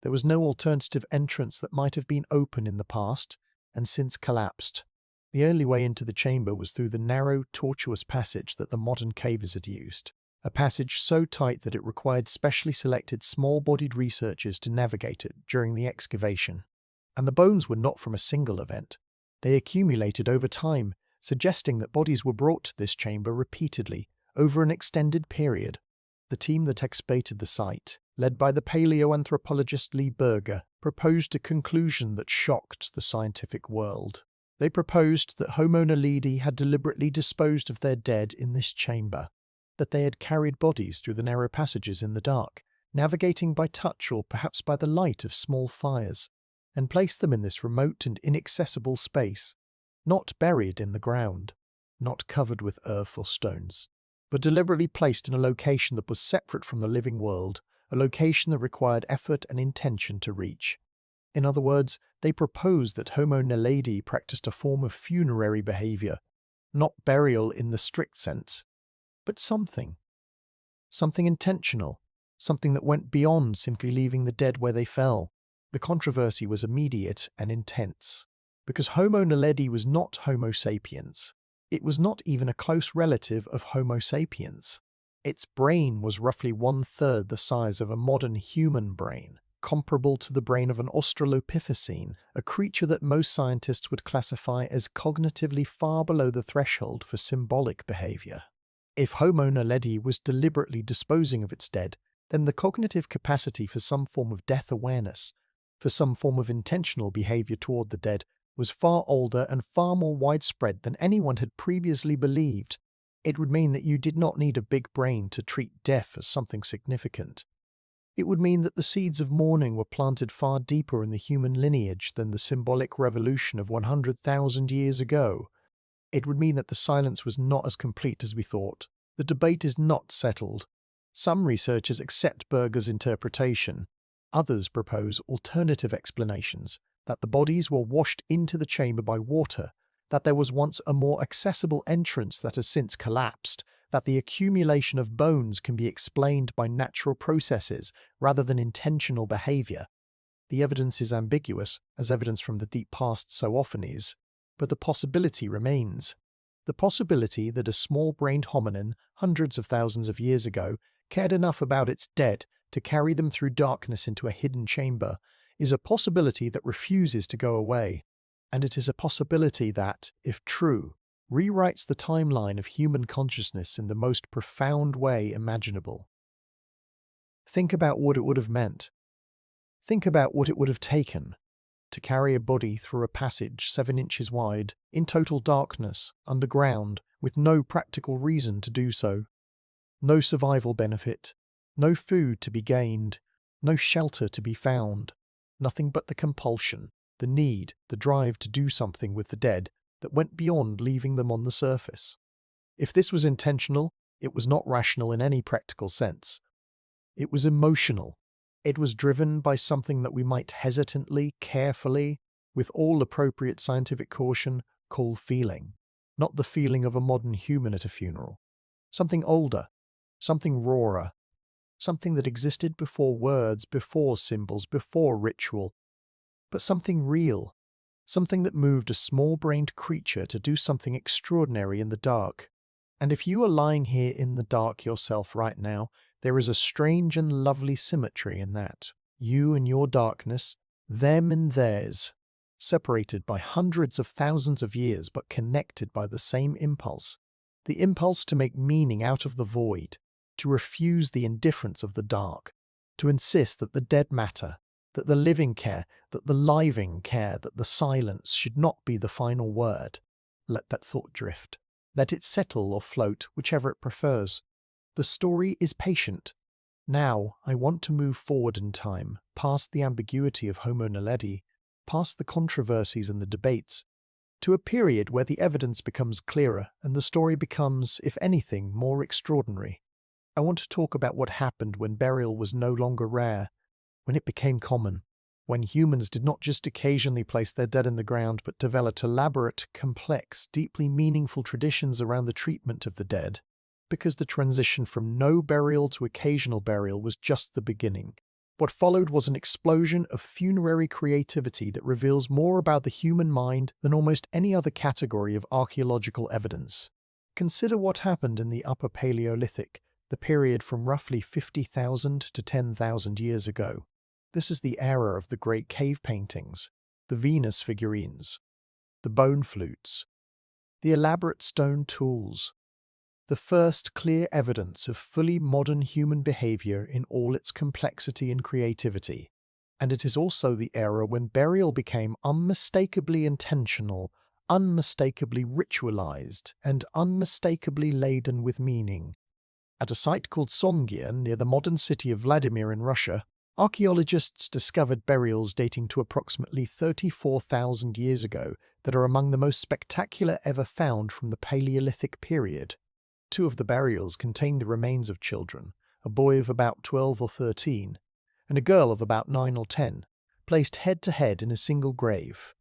There was no alternative entrance that might have been open in the past and since collapsed. The only way into the chamber was through the narrow, tortuous passage that the modern cavers had used, a passage so tight that it required specially selected small-bodied researchers to navigate it during the excavation. And the bones were not from a single event. They accumulated over time, suggesting that bodies were brought to this chamber repeatedly, over an extended period. The team that excavated the site, led by the paleoanthropologist Lee Berger, proposed a conclusion that shocked the scientific world. They proposed that Homo naledi had deliberately disposed of their dead in this chamber, that they had carried bodies through the narrow passages in the dark, navigating by touch or perhaps by the light of small fires, and placed them in this remote and inaccessible space, not buried in the ground, not covered with earth or stones, but deliberately placed in a location that was separate from the living world, a location that required effort and intention to reach. In other words, they proposed that Homo naledi practiced a form of funerary behavior, not burial in the strict sense, but something intentional, something that went beyond simply leaving the dead where they fell. The controversy was immediate and intense, because Homo naledi was not Homo sapiens. It was not even a close relative of Homo sapiens. Its brain was roughly 1/3 the size of a modern human brain, comparable to the brain of an Australopithecine, a creature that most scientists would classify as cognitively far below the threshold for symbolic behavior. If Homo naledi was deliberately disposing of its dead, then the cognitive capacity for some form of death awareness, for some form of intentional behavior toward the dead, was far older and far more widespread than anyone had previously believed. It would mean that you did not need a big brain to treat death as something significant. It would mean that the seeds of mourning were planted far deeper in the human lineage than the symbolic revolution of 100,000 years ago. It would mean that the silence was not as complete as we thought. The debate is not settled. Some researchers accept Berger's interpretation. Others propose alternative explanations, that the bodies were washed into the chamber by water, that there was once a more accessible entrance that has since collapsed, that the accumulation of bones can be explained by natural processes rather than intentional behavior. The evidence is ambiguous, as evidence from the deep past so often is, but the possibility remains. The possibility that a small-brained hominin, hundreds of thousands of years ago, cared enough about its dead to carry them through darkness into a hidden chamber is a possibility that refuses to go away. And it is a possibility that, if true, rewrites the timeline of human consciousness in the most profound way imaginable. Think about what it would have meant. Think about what it would have taken to carry a body through a passage 7 inches wide, in total darkness, underground, with no practical reason to do so. No survival benefit, no food to be gained, no shelter to be found, nothing but the compulsion, the need, the drive to do something with the dead, that went beyond leaving them on the surface. If this was intentional, it was not rational in any practical sense. It was emotional. It was driven by something that we might hesitantly, carefully, with all appropriate scientific caution, call feeling. Not the feeling of a modern human at a funeral. Something older, something rawer, something that existed before words, before symbols, before ritual, but something real, something that moved a small-brained creature to do something extraordinary in the dark. And if you are lying here in the dark yourself right now, there is a strange and lovely symmetry in that. You and your darkness, them and theirs, separated by hundreds of thousands of years but connected by the same impulse. The impulse to make meaning out of the void, to refuse the indifference of the dark, to insist that the dead matter, that the living care, that the living care, that the silence should not be the final word. Let that thought drift. Let it settle or float, whichever it prefers. The story is patient. Now, I want to move forward in time, past the ambiguity of Homo naledi, past the controversies and the debates, to a period where the evidence becomes clearer and the story becomes, if anything, more extraordinary. I want to talk about what happened when burial was no longer rare, when it became common, when humans did not just occasionally place their dead in the ground but developed elaborate, complex, deeply meaningful traditions around the treatment of the dead, because the transition from no burial to occasional burial was just the beginning. What followed was an explosion of funerary creativity that reveals more about the human mind than almost any other category of archaeological evidence. Consider what happened in the Upper Paleolithic, the period from roughly 50,000 to 10,000 years ago. This is the era of the great cave paintings, the Venus figurines, the bone flutes, the elaborate stone tools, the first clear evidence of fully modern human behavior in all its complexity and creativity. And it is also the era when burial became unmistakably intentional, unmistakably ritualized, and unmistakably laden with meaning. At a site called Somgir, near the modern city of Vladimir in Russia, archaeologists discovered burials dating to approximately 34,000 years ago that are among the most spectacular ever found from the Paleolithic period. Two of the burials contained the remains of children, a boy of about 12 or 13, and a girl of about 9 or 10, placed head to head in a single grave.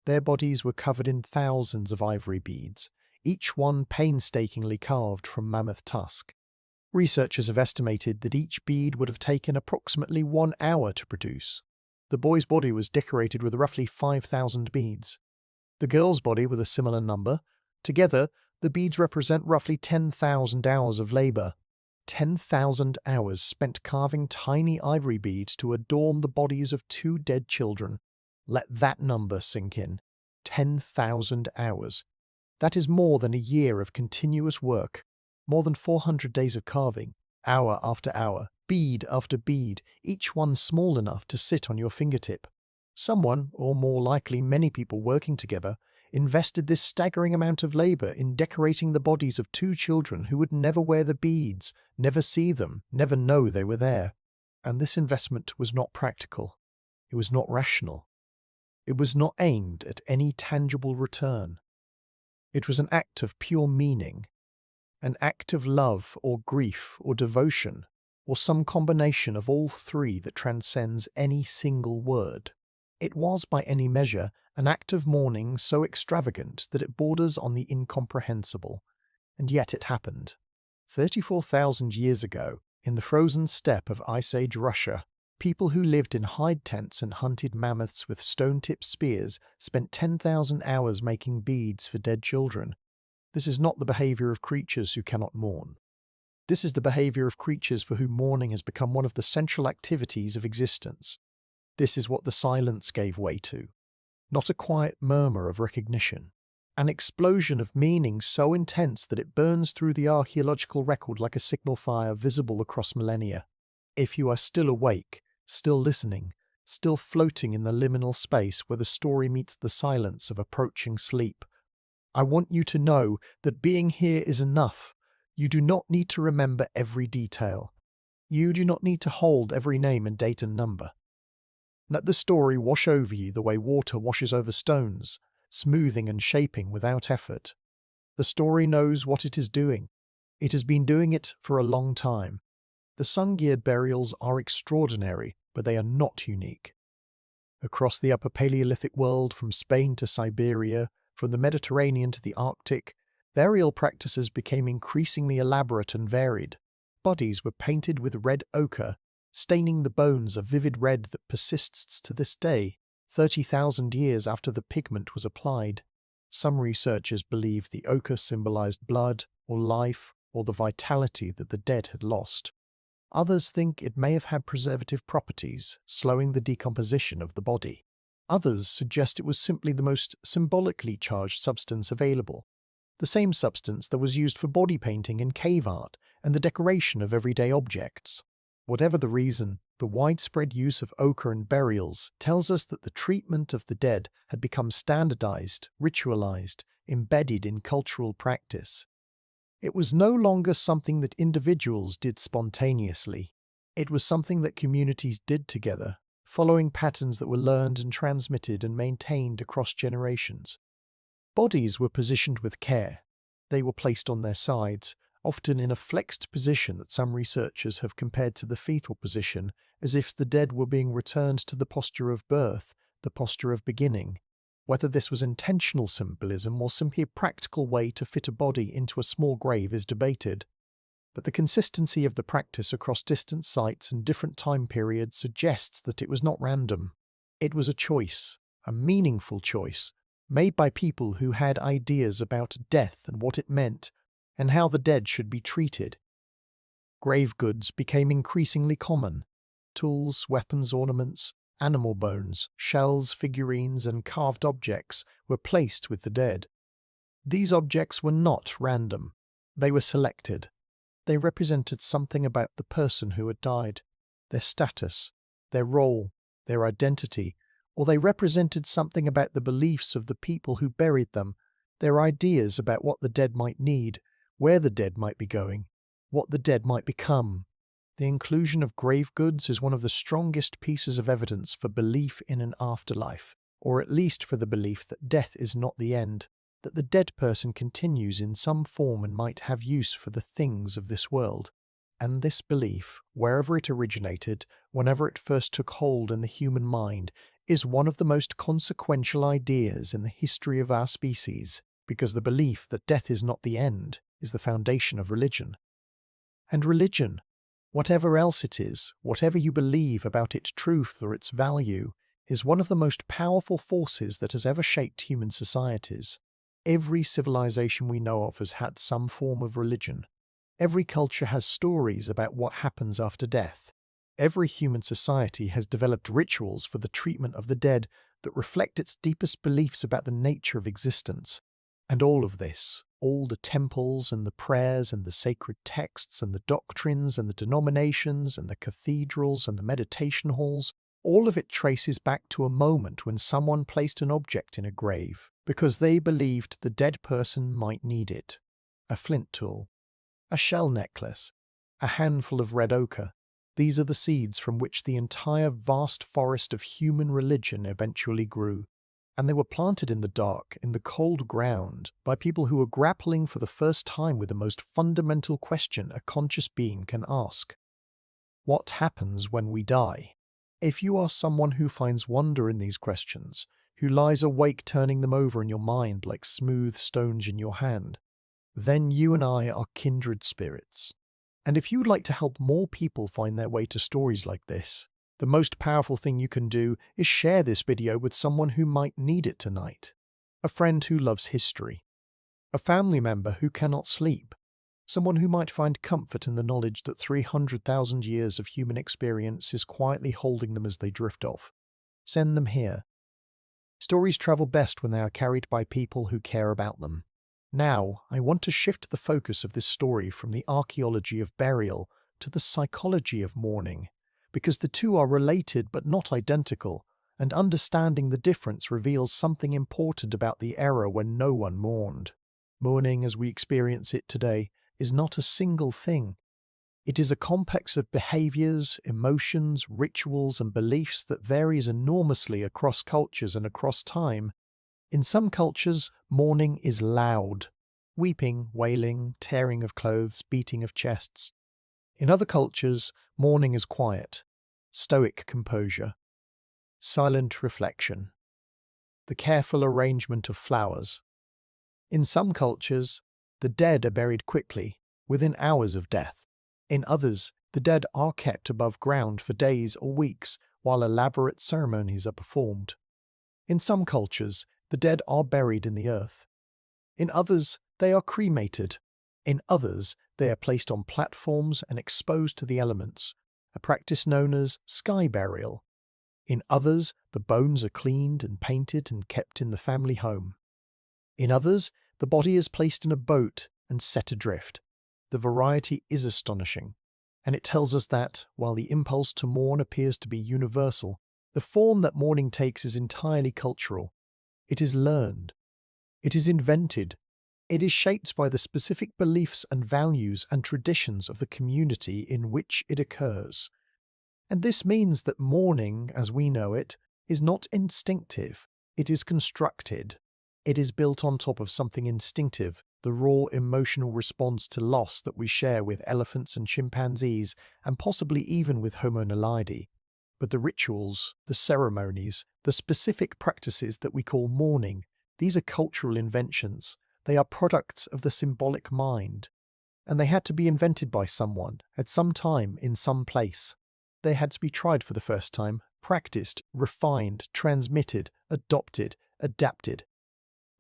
Their bodies were covered in thousands of ivory beads, each one painstakingly carved from mammoth tusk. Researchers have estimated that each bead would have taken approximately 1 hour to produce. The boy's body was decorated with roughly 5,000 beads. The girl's body with a similar number. Together, the beads represent roughly 10,000 hours of labor. 10,000 hours spent carving tiny ivory beads to adorn the bodies of 2 dead children. Let that number sink in. 10,000 hours. That is more than a year of continuous work. More than 400 days of carving, hour after hour, bead after bead, each one small enough to sit on your fingertip. Someone, or more likely many people working together, invested this staggering amount of labor in decorating the bodies of 2 children who would never wear the beads, never see them, never know they were there. And this investment was not practical. It was not rational. It was not aimed at any tangible return. It was an act of pure meaning. An act of love or grief or devotion, or some combination of all three that transcends any single word. It was, by any measure, an act of mourning so extravagant that it borders on the incomprehensible. And yet it happened. 34,000 years ago, in the frozen steppe of Ice Age Russia, people who lived in hide tents and hunted mammoths with stone-tipped spears spent 10,000 hours making beads for dead children. This is not the behavior of creatures who cannot mourn. This is the behavior of creatures for whom mourning has become one of the central activities of existence. This is what the silence gave way to. Not a quiet murmur of recognition. An explosion of meaning so intense that it burns through the archaeological record like a signal fire visible across millennia. If you are still awake, still listening, still floating in the liminal space where the story meets the silence of approaching sleep, I want you to know that being here is enough. You do not need to remember every detail. You do not need to hold every name and date and number. Let the story wash over you the way water washes over stones, smoothing and shaping without effort. The story knows what it is doing. It has been doing it for a long time. The sun-geared burials are extraordinary, but they are not unique. Across the Upper Paleolithic world, from Spain to Siberia, from the Mediterranean to the Arctic, burial practices became increasingly elaborate and varied. Bodies were painted with red ochre, staining the bones a vivid red that persists to this day, 30,000 years after the pigment was applied. Some researchers believe the ochre symbolized blood, or life, or the vitality that the dead had lost. Others think it may have had preservative properties, slowing the decomposition of the body. Others suggest it was simply the most symbolically charged substance available, the same substance that was used for body painting and cave art and the decoration of everyday objects. Whatever the reason, the widespread use of ochre in burials tells us that the treatment of the dead had become standardized, ritualized, embedded in cultural practice. It was no longer something that individuals did spontaneously. It was something that communities did together, following patterns that were learned and transmitted and maintained across generations. Bodies were positioned with care. They were placed on their sides, often in a flexed position that some researchers have compared to the fetal position, as if the dead were being returned to the posture of birth, the posture of beginning. Whether this was intentional symbolism or simply a practical way to fit a body into a small grave is debated. But the consistency of the practice across distant sites and different time periods suggests that it was not random. It was a choice, a meaningful choice, made by people who had ideas about death and what it meant, and how the dead should be treated. Grave goods became increasingly common. Tools, weapons, ornaments, animal bones, shells, figurines, and carved objects were placed with the dead. These objects were not random. They were selected. They represented something about the person who had died, their status, their role, their identity, or they represented something about the beliefs of the people who buried them, their ideas about what the dead might need, where the dead might be going, what the dead might become. The inclusion of grave goods is one of the strongest pieces of evidence for belief in an afterlife, or at least for the belief that death is not the end, that the dead person continues in some form and might have use for the things of this world. And this belief, wherever it originated, whenever it first took hold in the human mind, is one of the most consequential ideas in the history of our species, because the belief that death is not the end is the foundation of religion. And religion, whatever else it is, whatever you believe about its truth or its value, is one of the most powerful forces that has ever shaped human societies. Every civilization we know of has had some form of religion. Every culture has stories about what happens after death. Every human society has developed rituals for the treatment of the dead that reflect its deepest beliefs about the nature of existence. And all of this, all the temples and the prayers and the sacred texts and the doctrines and the denominations and the cathedrals and the meditation halls, all of it traces back to a moment when someone placed an object in a grave because they believed the dead person might need it. A flint tool, a shell necklace, a handful of red ochre. These are the seeds from which the entire vast forest of human religion eventually grew. And they were planted in the dark, in the cold ground, by people who were grappling for the first time with the most fundamental question a conscious being can ask. What happens when we die? If you are someone who finds wonder in these questions, who lies awake turning them over in your mind like smooth stones in your hand, then you and I are kindred spirits. And if you'd like to help more people find their way to stories like this, the most powerful thing you can do is share this video with someone who might need it tonight. A friend who loves history. A family member who cannot sleep. Someone who might find comfort in the knowledge that 300,000 years of human experience is quietly holding them as they drift off. Send them here. Stories travel best when they are carried by people who care about them. Now, I want to shift the focus of this story from the archaeology of burial to the psychology of mourning, because the two are related but not identical, and understanding the difference reveals something important about the era when no one mourned. Mourning, as we experience it today, is not a single thing. It is a complex of behaviors, emotions, rituals, and beliefs that varies enormously across cultures and across time. In some cultures, mourning is loud. Weeping, wailing, tearing of clothes, beating of chests. In other cultures, mourning is quiet. Stoic composure. Silent reflection. The careful arrangement of flowers. In some cultures, the dead are buried quickly, within hours of death. In others, the dead are kept above ground for days or weeks while elaborate ceremonies are performed. In some cultures, the dead are buried in the earth. In others, they are cremated. In others, they are placed on platforms and exposed to the elements, a practice known as sky burial. In others, the bones are cleaned and painted and kept in the family home. In others, the body is placed in a boat and set adrift. The variety is astonishing, and it tells us that, while the impulse to mourn appears to be universal, the form that mourning takes is entirely cultural. It is learned. It is invented. It is shaped by the specific beliefs and values and traditions of the community in which it occurs. And this means that mourning, as we know it, is not instinctive. It is constructed. It is built on top of something instinctive, the raw emotional response to loss that we share with elephants and chimpanzees, and possibly even with Homo naledi. But the rituals, the ceremonies, the specific practices that we call mourning, these are cultural inventions. They are products of the symbolic mind. And they had to be invented by someone, at some time, in some place. They had to be tried for the first time, practiced, refined, transmitted, adopted, adapted.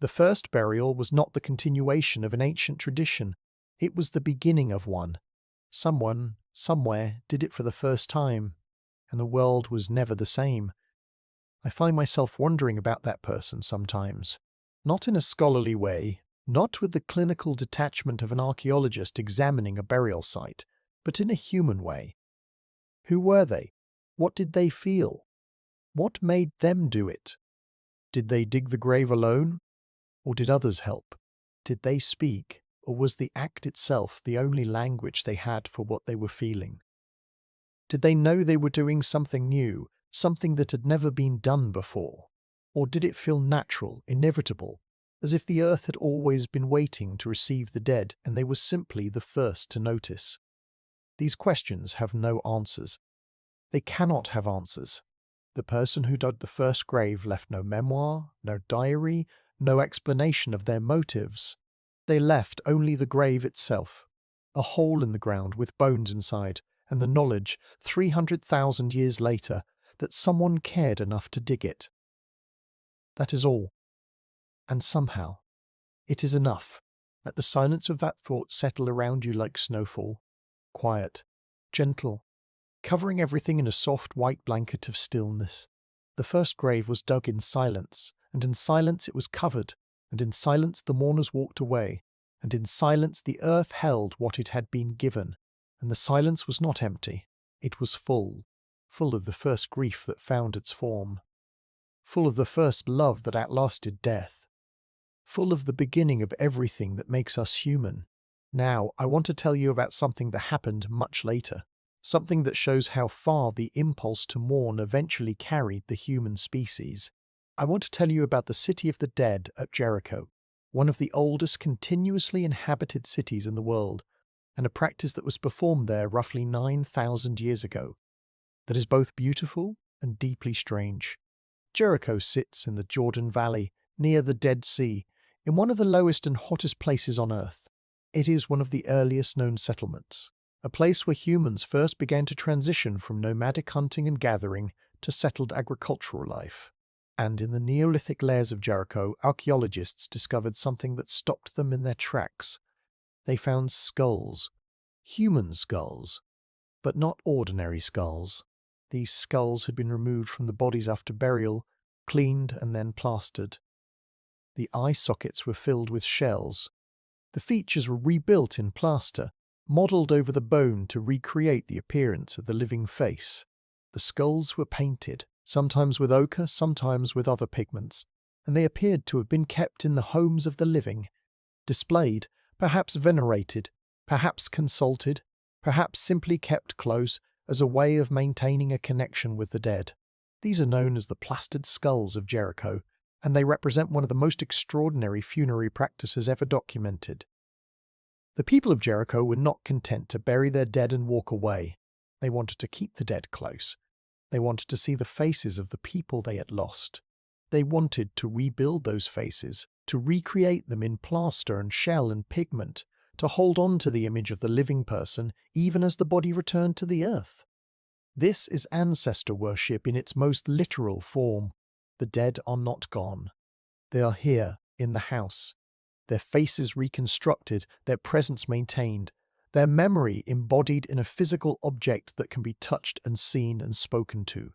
The first burial was not the continuation of an ancient tradition. It was the beginning of one. Someone, somewhere, did it for the first time, and the world was never the same. I find myself wondering about that person sometimes. Not in a scholarly way, not with the clinical detachment of an archaeologist examining a burial site, but in a human way. Who were they? What did they feel? What made them do it? Did they dig the grave alone? Or did others help? Did they speak, or was the act itself the only language they had for what they were feeling? Did they know they were doing something new, something that had never been done before? Or did it feel natural, inevitable, as if the earth had always been waiting to receive the dead and they were simply the first to notice? These questions have no answers. They cannot have answers. The person who dug the first grave left no memoir, no diary, no explanation of their motives. They left only the grave itself, a hole in the ground with bones inside, and the knowledge, 300,000 years later, that someone cared enough to dig it. That is all. And somehow, it is enough. Let the silence of that thought settle around you like snowfall, quiet, gentle, covering everything in a soft white blanket of stillness. The first grave was dug in silence, and in silence it was covered, and in silence the mourners walked away, and in silence the earth held what it had been given, and the silence was not empty, it was full, full of the first grief that found its form, full of the first love that outlasted death, full of the beginning of everything that makes us human. Now, I want to tell you about something that happened much later. Something that shows how far the impulse to mourn eventually carried the human species. I want to tell you about the city of the dead at Jericho, one of the oldest continuously inhabited cities in the world, and a practice that was performed there roughly 9,000 years ago, that is both beautiful and deeply strange. Jericho sits in the Jordan Valley, near the Dead Sea, in one of the lowest and hottest places on Earth. It is one of the earliest known settlements, a place where humans first began to transition from nomadic hunting and gathering to settled agricultural life. And in the Neolithic layers of Jericho, archaeologists discovered something that stopped them in their tracks. They found skulls, human skulls, but not ordinary skulls. These skulls had been removed from the bodies after burial, cleaned and then plastered. The eye sockets were filled with shells. The features were rebuilt in plaster, modelled over the bone to recreate the appearance of the living face. The skulls were painted, sometimes with ochre, sometimes with other pigments, and they appeared to have been kept in the homes of the living, displayed, perhaps venerated, perhaps consulted, perhaps simply kept close as a way of maintaining a connection with the dead. These are known as the plastered skulls of Jericho, and they represent one of the most extraordinary funerary practices ever documented. The people of Jericho were not content to bury their dead and walk away. They wanted to keep the dead close. They wanted to see the faces of the people they had lost. They wanted to rebuild those faces, to recreate them in plaster and shell and pigment, to hold on to the image of the living person even as the body returned to the earth. This is ancestor worship in its most literal form. The dead are not gone. They are here, in the house. Their faces reconstructed, their presence maintained, their memory embodied in a physical object that can be touched and seen and spoken to.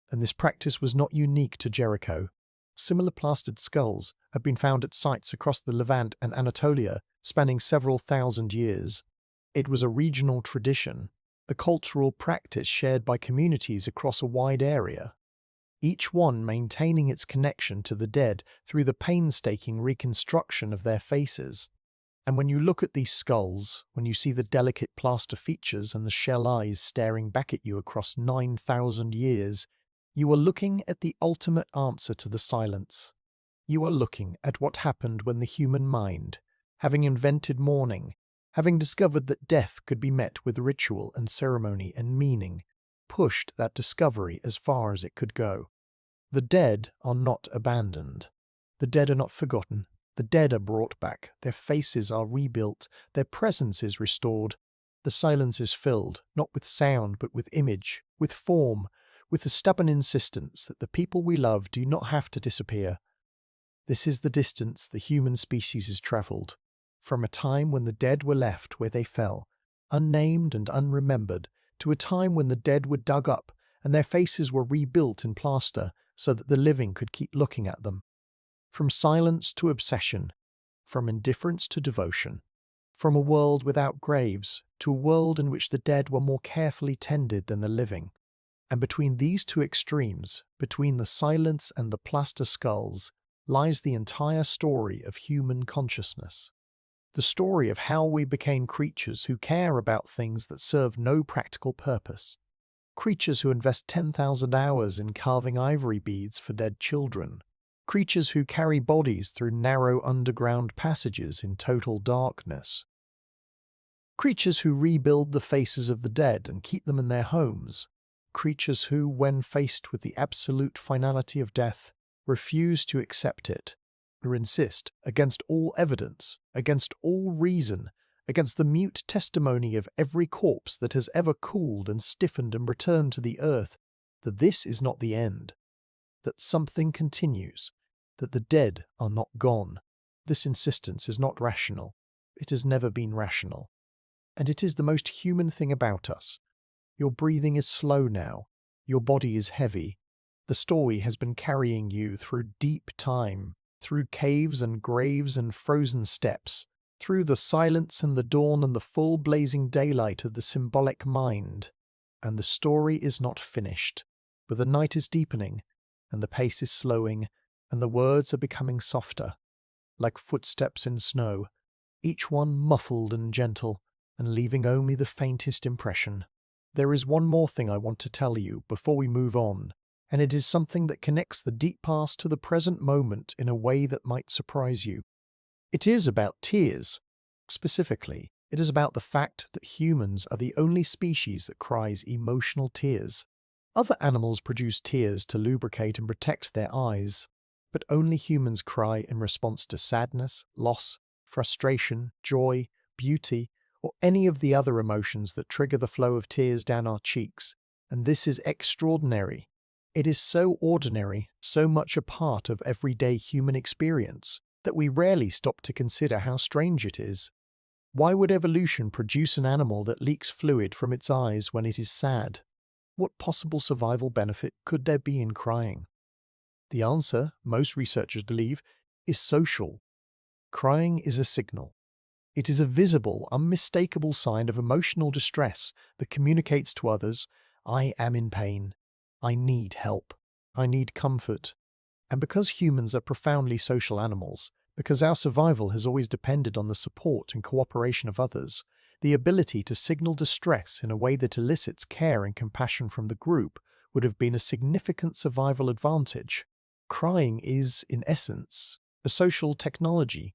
And this practice was not unique to Jericho. Similar plastered skulls have been found at sites across the Levant and Anatolia, spanning several thousand years. It was a regional tradition, a cultural practice shared by communities across a wide area, each one maintaining its connection to the dead through the painstaking reconstruction of their faces. And when you look at these skulls, when you see the delicate plaster features and the shell eyes staring back at you across 9,000 years, you are looking at the ultimate answer to the silence. You are looking at what happened when the human mind, having invented mourning, having discovered that death could be met with ritual and ceremony and meaning, pushed that discovery as far as it could go. The dead are not abandoned. The dead are not forgotten. The dead are brought back. Their faces are rebuilt. Their presence is restored. The silence is filled, not with sound, but with image, with form, with the stubborn insistence that the people we love do not have to disappear. This is the distance the human species has travelled, from a time when the dead were left where they fell, unnamed and unremembered, to a time when the dead were dug up and their faces were rebuilt in plaster so that the living could keep looking at them. From silence to obsession, from indifference to devotion, from a world without graves to a world in which the dead were more carefully tended than the living. And between these two extremes, between the silence and the plaster skulls, lies the entire story of human consciousness. The story of how we became creatures who care about things that serve no practical purpose. Creatures who invest 10,000 hours in carving ivory beads for dead children. Creatures who carry bodies through narrow underground passages in total darkness. Creatures who rebuild the faces of the dead and keep them in their homes. Creatures who, when faced with the absolute finality of death, refuse to accept it, or insist, against all evidence, against all reason, against the mute testimony of every corpse that has ever cooled and stiffened and returned to the earth, that this is not the end, that something continues, that the dead are not gone. This insistence is not rational. It has never been rational. And it is the most human thing about us. Your breathing is slow now. Your body is heavy. The story has been carrying you through deep time, through caves and graves and frozen steppes, through the silence and the dawn and the full blazing daylight of the symbolic mind. And the story is not finished, but the night is deepening, and the pace is slowing, and the words are becoming softer, like footsteps in snow, each one muffled and gentle, and leaving only the faintest impression. There is one more thing I want to tell you before we move on, and it is something that connects the deep past to the present moment in a way that might surprise you. It is about tears. Specifically, it is about the fact that humans are the only species that cries emotional tears. Other animals produce tears to lubricate and protect their eyes, but only humans cry in response to sadness, loss, frustration, joy, beauty, or any of the other emotions that trigger the flow of tears down our cheeks. And this is extraordinary. It is so ordinary, so much a part of everyday human experience, that we rarely stop to consider how strange it is. Why would evolution produce an animal that leaks fluid from its eyes when it is sad? What possible survival benefit could there be in crying? The answer, most researchers believe, is social. Crying is a signal. It is a visible, unmistakable sign of emotional distress that communicates to others, I am in pain. I need help. I need comfort. And because humans are profoundly social animals, because our survival has always depended on the support and cooperation of others, the ability to signal distress in a way that elicits care and compassion from the group would have been a significant survival advantage. Crying is, in essence, a social technology.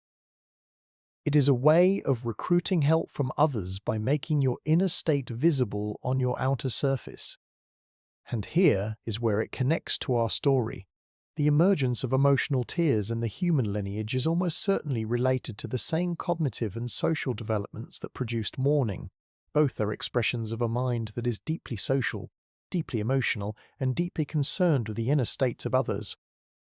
It is a way of recruiting help from others by making your inner state visible on your outer surface. And here is where it connects to our story. The emergence of emotional tears in the human lineage is almost certainly related to the same cognitive and social developments that produced mourning. Both are expressions of a mind that is deeply social, deeply emotional, and deeply concerned with the inner states of others.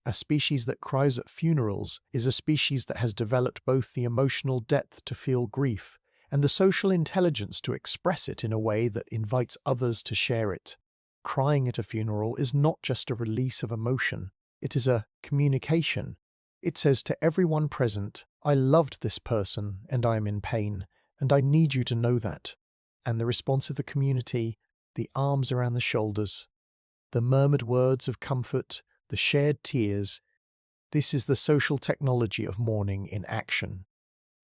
A species that cries at funerals is a species that has developed both the emotional depth to feel grief and the social intelligence to express it in a way that invites others to share it. Crying at a funeral is not just a release of emotion, it is a communication. It says to everyone present, I loved this person and I am in pain, and I need you to know that. And the response of the community, the arms around the shoulders, the murmured words of comfort, the shared tears, this is the social technology of mourning in action.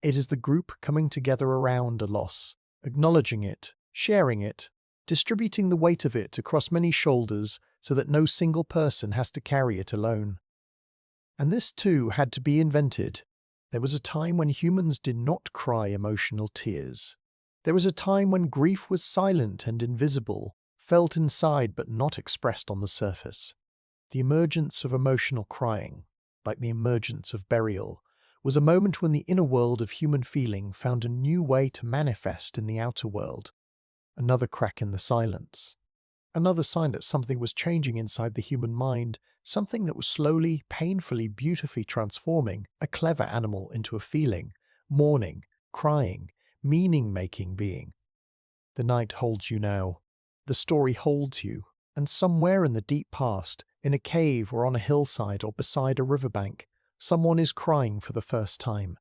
It is the group coming together around a loss, acknowledging it, sharing it, distributing the weight of it across many shoulders so that no single person has to carry it alone. And this too had to be invented. There was a time when humans did not cry emotional tears. There was a time when grief was silent and invisible, felt inside but not expressed on the surface. The emergence of emotional crying, like the emergence of burial, was a moment when the inner world of human feeling found a new way to manifest in the outer world. Another crack in the silence. Another sign that something was changing inside the human mind, something that was slowly, painfully, beautifully transforming a clever animal into a feeling, mourning, crying, meaning-making being. The night holds you now. The story holds you, and somewhere in the deep past, in a cave or on a hillside or beside a riverbank, someone is crying for the first time.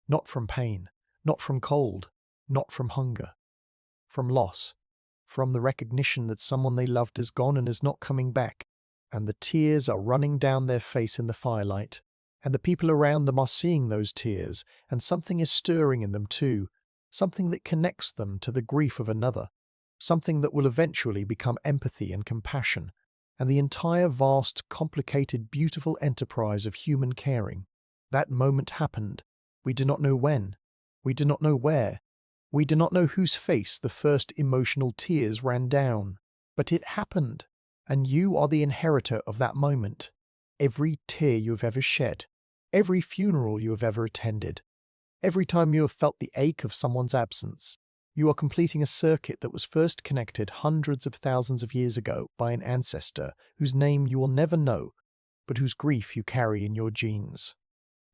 Not from pain, not from cold, not from hunger. From loss, from the recognition that someone they loved is gone and is not coming back, and the tears are running down their face in the firelight, and the people around them are seeing those tears, and something is stirring in them too, something that connects them to the grief of another, something that will eventually become empathy and compassion, and the entire vast, complicated, beautiful enterprise of human caring. That moment happened. We do not know when. We do not know where. We do not know whose face the first emotional tears ran down, but it happened, and you are the inheritor of that moment. Every tear you have ever shed, every funeral you have ever attended, every time you have felt the ache of someone's absence, you are completing a circuit that was first connected hundreds of thousands of years ago by an ancestor whose name you will never know, but whose grief you carry in your genes.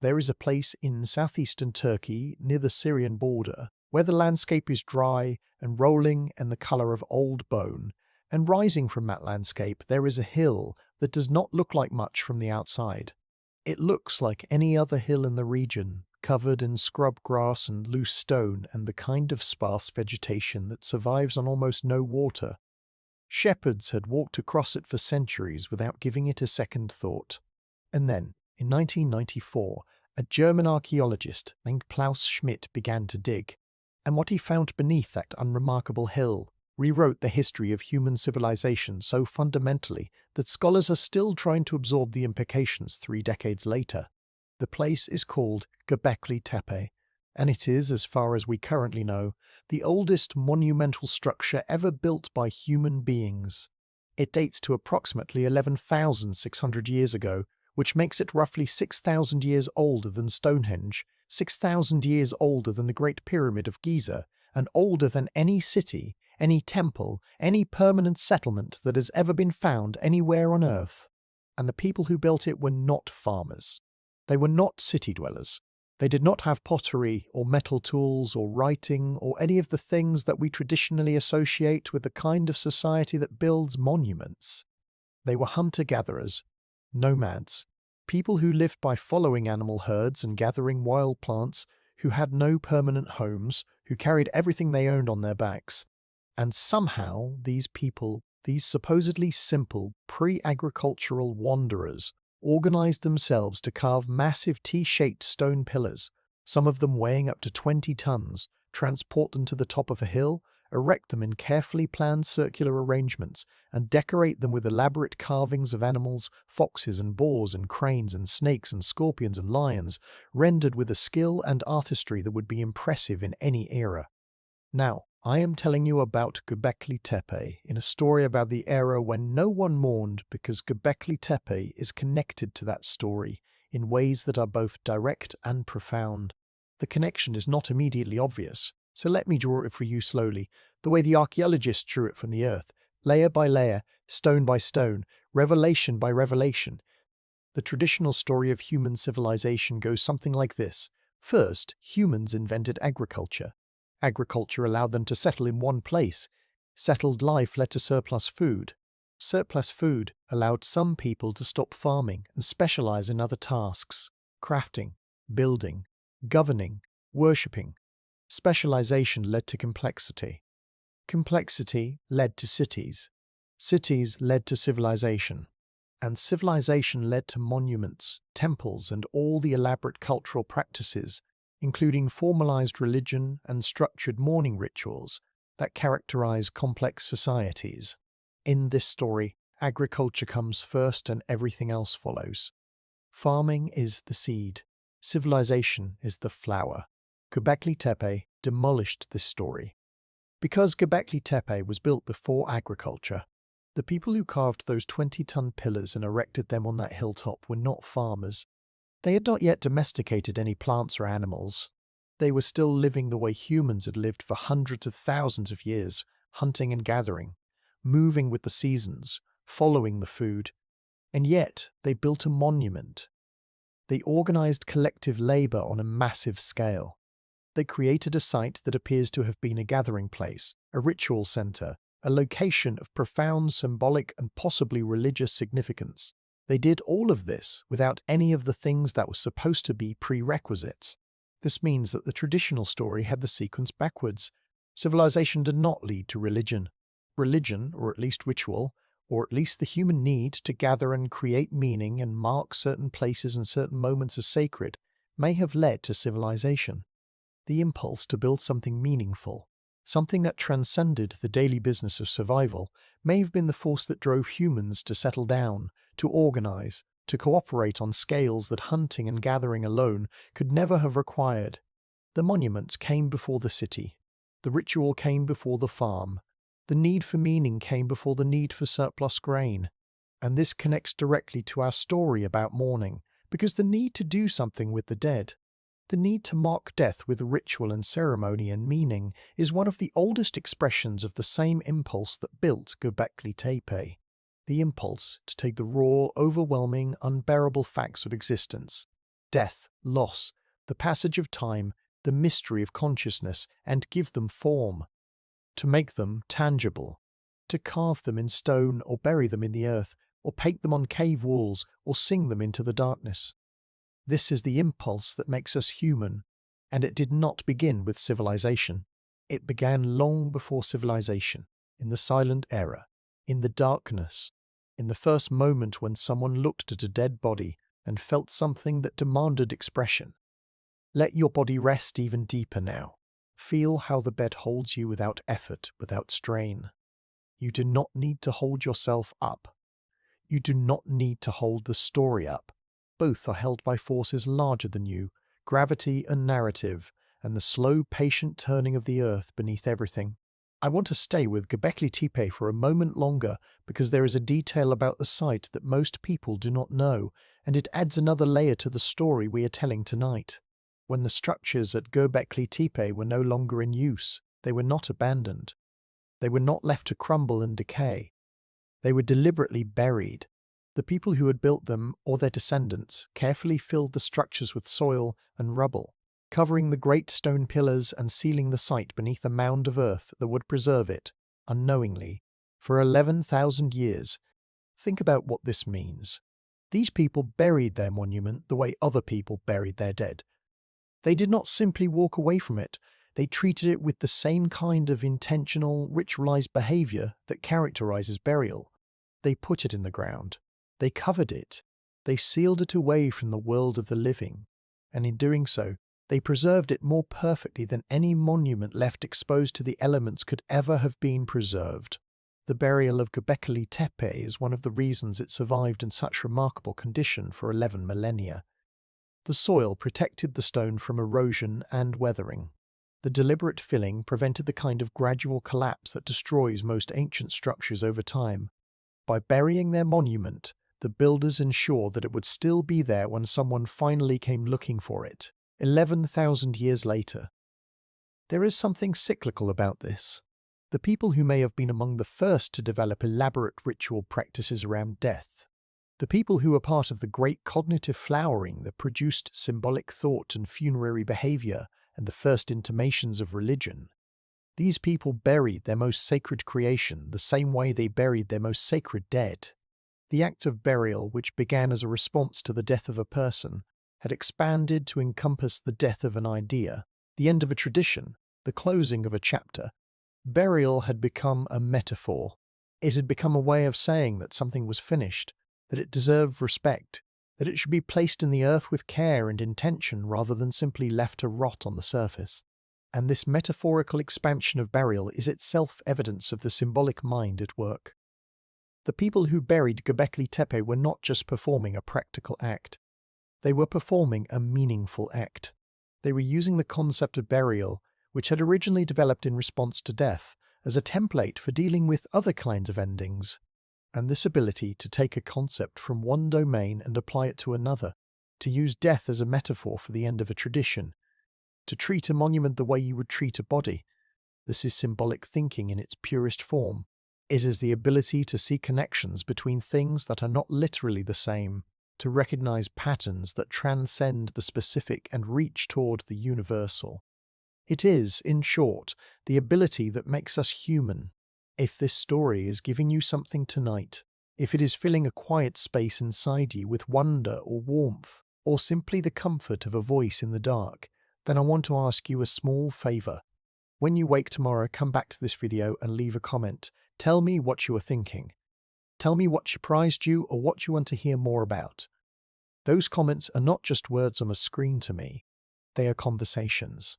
There is a place in southeastern Turkey, near the Syrian border, where the landscape is dry and rolling and the colour of old bone, and rising from that landscape there is a hill that does not look like much from the outside. It looks like any other hill in the region, covered in scrub grass and loose stone and the kind of sparse vegetation that survives on almost no water. Shepherds had walked across it for centuries without giving it a second thought. And then, in 1994, a German archaeologist named Klaus Schmidt began to dig, and what he found beneath that unremarkable hill rewrote the history of human civilization so fundamentally that scholars are still trying to absorb the implications 3 decades later. The place is called Göbekli Tepe, and it is, as far as we currently know, the oldest monumental structure ever built by human beings. It dates to approximately 11,600 years ago, which makes it roughly 6,000 years older than Stonehenge, 6,000 years older than the Great Pyramid of Giza, and older than any city, any temple, any permanent settlement that has ever been found anywhere on Earth. And the people who built it were not farmers. They were not city dwellers. They did not have pottery or metal tools or writing or any of the things that we traditionally associate with the kind of society that builds monuments. They were hunter-gatherers, nomads, people who lived by following animal herds and gathering wild plants, who had no permanent homes, who carried everything they owned on their backs. And somehow these people, these supposedly simple, pre-agricultural wanderers, organized themselves to carve massive T-shaped stone pillars, some of them weighing up to 20 tons, transport them to the top of a hill, erect them in carefully planned circular arrangements, and decorate them with elaborate carvings of animals, foxes and boars and cranes and snakes and scorpions and lions, rendered with a skill and artistry that would be impressive in any era. Now, I am telling you about Göbekli Tepe in a story about the era when no one mourned, because Göbekli Tepe is connected to that story in ways that are both direct and profound. The connection is not immediately obvious, so let me draw it for you slowly, the way the archaeologists drew it from the earth, layer by layer, stone by stone, revelation by revelation. The traditional story of human civilization goes something like this. First, humans invented agriculture. Agriculture allowed them to settle in one place. Settled life led to surplus food. Surplus food allowed some people to stop farming and specialize in other tasks: crafting, building, governing, worshipping. Specialization led to complexity. Complexity led to cities. Cities led to civilization. And civilization led to monuments, temples, and all the elaborate cultural practices, including formalized religion and structured mourning rituals, that characterize complex societies. In this story, agriculture comes first and everything else follows. Farming is the seed. Civilization is the flower. Göbekli Tepe demolished this story. Because Göbekli Tepe was built before agriculture, the people who carved those 20-ton pillars and erected them on that hilltop were not farmers. They had not yet domesticated any plants or animals. They were still living the way humans had lived for hundreds of thousands of years, hunting and gathering, moving with the seasons, following the food. And yet, they built a monument. They organized collective labor on a massive scale. They created a site that appears to have been a gathering place, a ritual center, a location of profound symbolic and possibly religious significance. They did all of this without any of the things that were supposed to be prerequisites. This means that the traditional story had the sequence backwards. Civilization did not lead to religion. Religion, or at least ritual, or at least the human need to gather and create meaning and mark certain places and certain moments as sacred, may have led to civilization. The impulse to build something meaningful, something that transcended the daily business of survival, may have been the force that drove humans to settle down, to organize, to cooperate on scales that hunting and gathering alone could never have required. The monuments came before the city. The ritual came before the farm. The need for meaning came before the need for surplus grain. And this connects directly to our story about mourning, because the need to do something with the dead, the need to mark death with ritual and ceremony and meaning, is one of the oldest expressions of the same impulse that built Göbekli Tepe. The impulse to take the raw, overwhelming, unbearable facts of existence, death, loss, the passage of time, the mystery of consciousness, and give them form. To make them tangible. To carve them in stone or bury them in the earth, or paint them on cave walls, or sing them into the darkness. This is the impulse that makes us human, and it did not begin with civilization. It began long before civilization, in the silent era, in the darkness, in the first moment when someone looked at a dead body and felt something that demanded expression. Let your body rest even deeper now. Feel how the bed holds you without effort, without strain. You do not need to hold yourself up. You do not need to hold the story up. Both are held by forces larger than you, gravity and narrative, and the slow, patient turning of the earth beneath everything. I want to stay with Göbekli Tepe for a moment longer because there is a detail about the site that most people do not know, and it adds another layer to the story we are telling tonight. When the structures at Göbekli Tepe were no longer in use, they were not abandoned. They were not left to crumble and decay. They were deliberately buried. The people who had built them, or their descendants, carefully filled the structures with soil and rubble, covering the great stone pillars and sealing the site beneath a mound of earth that would preserve it, unknowingly, for 11,000 years. Think about what this means. These people buried their monument the way other people buried their dead. They did not simply walk away from it. They treated it with the same kind of intentional, ritualized behavior that characterizes burial. They put it in the ground. They covered it. They sealed it away from the world of the living. And in doing so, They preserved it more perfectly than any monument left exposed to the elements could ever have been preserved. The burial of Göbekli Tepe is one of the reasons it survived in such remarkable condition for 11 millennia. The soil protected the stone from erosion and weathering. The deliberate filling prevented the kind of gradual collapse that destroys most ancient structures over time. By burying their monument, the builders ensured that it would still be there when someone finally came looking for it, 11,000 years later. There is something cyclical about this. The people who may have been among the first to develop elaborate ritual practices around death, the people who were part of the great cognitive flowering that produced symbolic thought and funerary behavior and the first intimations of religion, these people buried their most sacred creation the same way they buried their most sacred dead. The act of burial, which began as a response to the death of a person, had expanded to encompass the death of an idea, the end of a tradition, the closing of a chapter. Burial had become a metaphor. It had become a way of saying that something was finished, that it deserved respect, that it should be placed in the earth with care and intention rather than simply left to rot on the surface. And this metaphorical expansion of burial is itself evidence of the symbolic mind at work. The people who buried Göbekli Tepe were not just performing a practical act. They were performing a meaningful act. They were using the concept of burial, which had originally developed in response to death, as a template for dealing with other kinds of endings. And this ability to take a concept from one domain and apply it to another, to use death as a metaphor for the end of a tradition, to treat a monument the way you would treat a body, this is symbolic thinking in its purest form. It is the ability to see connections between things that are not literally the same, to recognize patterns that transcend the specific and reach toward the universal. It is, in short, the ability that makes us human. If this story is giving you something tonight, if it is filling a quiet space inside you with wonder or warmth, or simply the comfort of a voice in the dark, then I want to ask you a small favor. When you wake tomorrow, come back to this video and leave a comment. Tell me what you are thinking. Tell me what surprised you or what you want to hear more about. Those comments are not just words on a screen to me. They are conversations.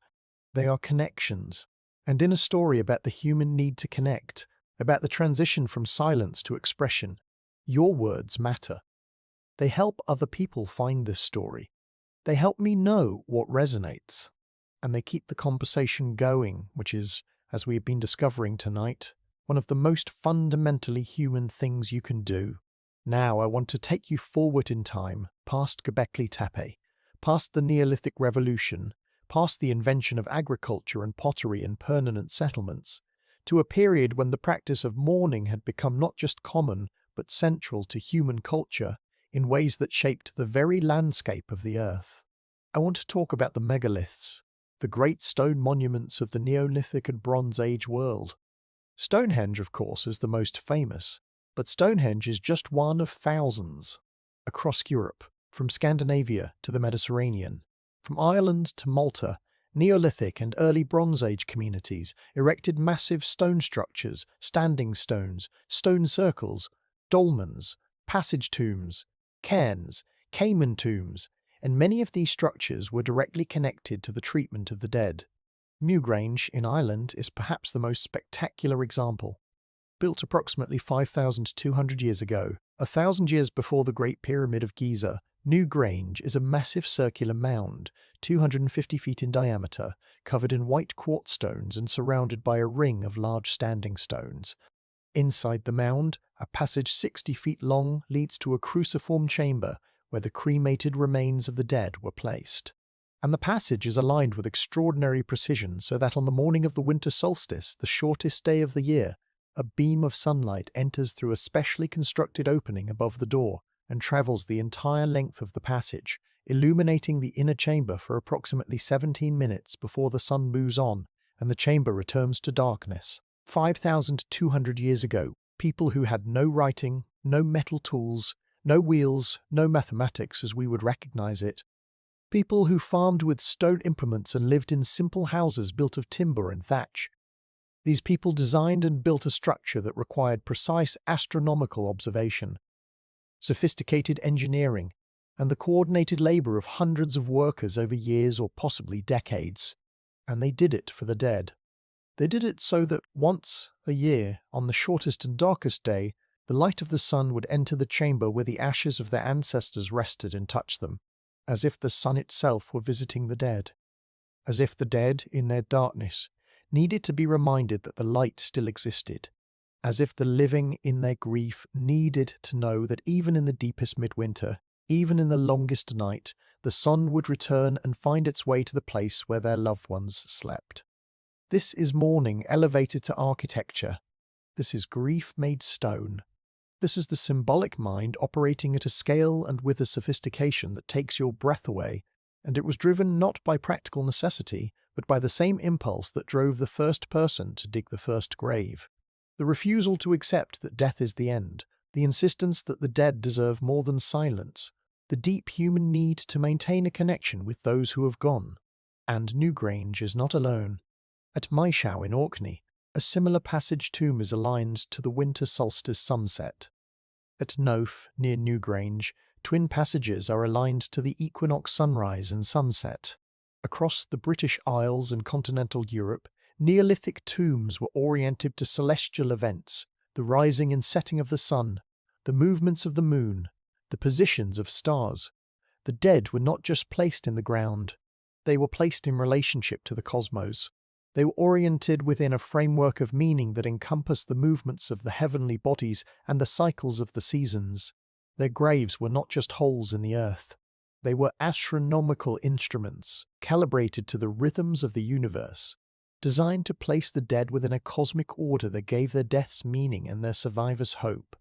They are connections. And in a story about the human need to connect, about the transition from silence to expression, your words matter. They help other people find this story. They help me know what resonates. And they keep the conversation going, which is, as we have been discovering tonight, one of the most fundamentally human things you can do. Now I want to take you forward in time, past Göbekli Tepe, past the Neolithic Revolution, past the invention of agriculture and pottery and permanent settlements, to a period when the practice of mourning had become not just common, but central to human culture in ways that shaped the very landscape of the earth. I want to talk about the megaliths, the great stone monuments of the Neolithic and Bronze Age world. Stonehenge, of course, is the most famous, but Stonehenge is just one of thousands. Across Europe, from Scandinavia to the Mediterranean, from Ireland to Malta, Neolithic and early Bronze Age communities erected massive stone structures, standing stones, stone circles, dolmens, passage tombs, cairns, caiman tombs, and many of these structures were directly connected to the treatment of the dead. Mourned in Ireland is perhaps the most spectacular example. Built approximately 5,200 years ago, 1,000 years before the Great Pyramid of Giza, Mourned is a massive circular mound, 250 feet in diameter, covered in white quartz stones and surrounded by a ring of large standing stones. Inside the mound, a passage 60 feet long leads to a cruciform chamber where the cremated remains of the dead were placed. And the passage is aligned with extraordinary precision so that on the morning of the winter solstice, the shortest day of the year, a beam of sunlight enters through a specially constructed opening above the door and travels the entire length of the passage, illuminating the inner chamber for approximately 17 minutes before the sun moves on and the chamber returns to darkness. 5,200 years ago, people who had no writing, no metal tools, no wheels, no mathematics as we would recognize it, people who farmed with stone implements and lived in simple houses built of timber and thatch. These people designed and built a structure that required precise astronomical observation, sophisticated engineering, and the coordinated labor of hundreds of workers over years or possibly decades. And they did it for the dead. They did it so that once a year, on the shortest and darkest day, the light of the sun would enter the chamber where the ashes of their ancestors rested and touch them, as if the sun itself were visiting the dead. As if the dead, in their darkness, needed to be reminded that the light still existed. As if the living, in their grief, needed to know that even in the deepest midwinter, even in the longest night, the sun would return and find its way to the place where their loved ones slept. This is mourning elevated to architecture. This is grief made stone. This is the symbolic mind operating at a scale and with a sophistication that takes your breath away, and it was driven not by practical necessity, but by the same impulse that drove the first person to dig the first grave. The refusal to accept that death is the end, the insistence that the dead deserve more than silence, the deep human need to maintain a connection with those who have gone. And Newgrange is not alone. At Maeshowe in Orkney, a similar passage tomb is aligned to the winter solstice sunset. At Noaf, near Newgrange, twin passages are aligned to the equinox sunrise and sunset. Across the British Isles and continental Europe, Neolithic tombs were oriented to celestial events, the rising and setting of the sun, the movements of the moon, the positions of stars. The dead were not just placed in the ground, they were placed in relationship to the cosmos. They were oriented within a framework of meaning that encompassed the movements of the heavenly bodies and the cycles of the seasons. Their graves were not just holes in the earth. They were astronomical instruments, calibrated to the rhythms of the universe, designed to place the dead within a cosmic order that gave their deaths meaning and their survivors hope.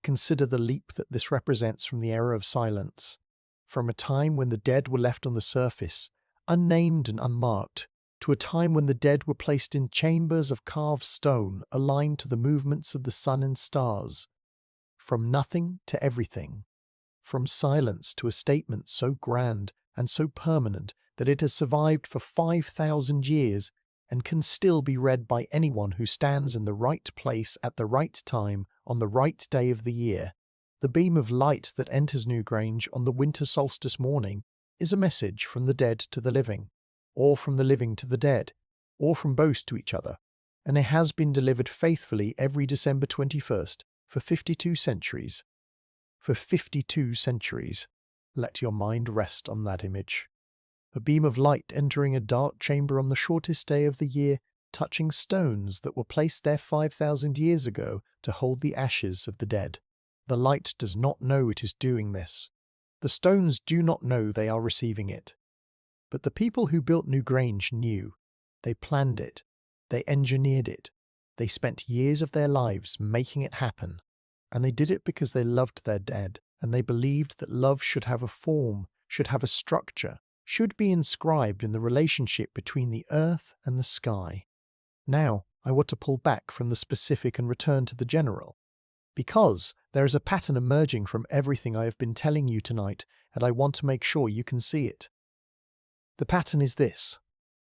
Consider the leap that this represents from the era of silence, from a time when the dead were left on the surface, unnamed and unmarked, to a time when the dead were placed in chambers of carved stone aligned to the movements of the sun and stars. From nothing to everything. From silence to a statement so grand and so permanent that it has survived for 5,000 years and can still be read by anyone who stands in the right place at the right time on the right day of the year. The beam of light that enters Newgrange on the winter solstice morning is a message from the dead to the living, or from the living to the dead, or from both to each other, and it has been delivered faithfully every December 21st for 52 centuries. For 52 centuries. Let your mind rest on that image. A beam of light entering a dark chamber on the shortest day of the year, touching stones that were placed there 5,000 years ago to hold the ashes of the dead. The light does not know it is doing this. The stones do not know they are receiving it. But the people who built Newgrange knew. They planned it. They engineered it. They spent years of their lives making it happen. And they did it because they loved their dead, and they believed that love should have a form, should have a structure, should be inscribed in the relationship between the earth and the sky. Now, I want to pull back from the specific and return to the general, because there is a pattern emerging from everything I have been telling you tonight, and I want to make sure you can see it. The pattern is this.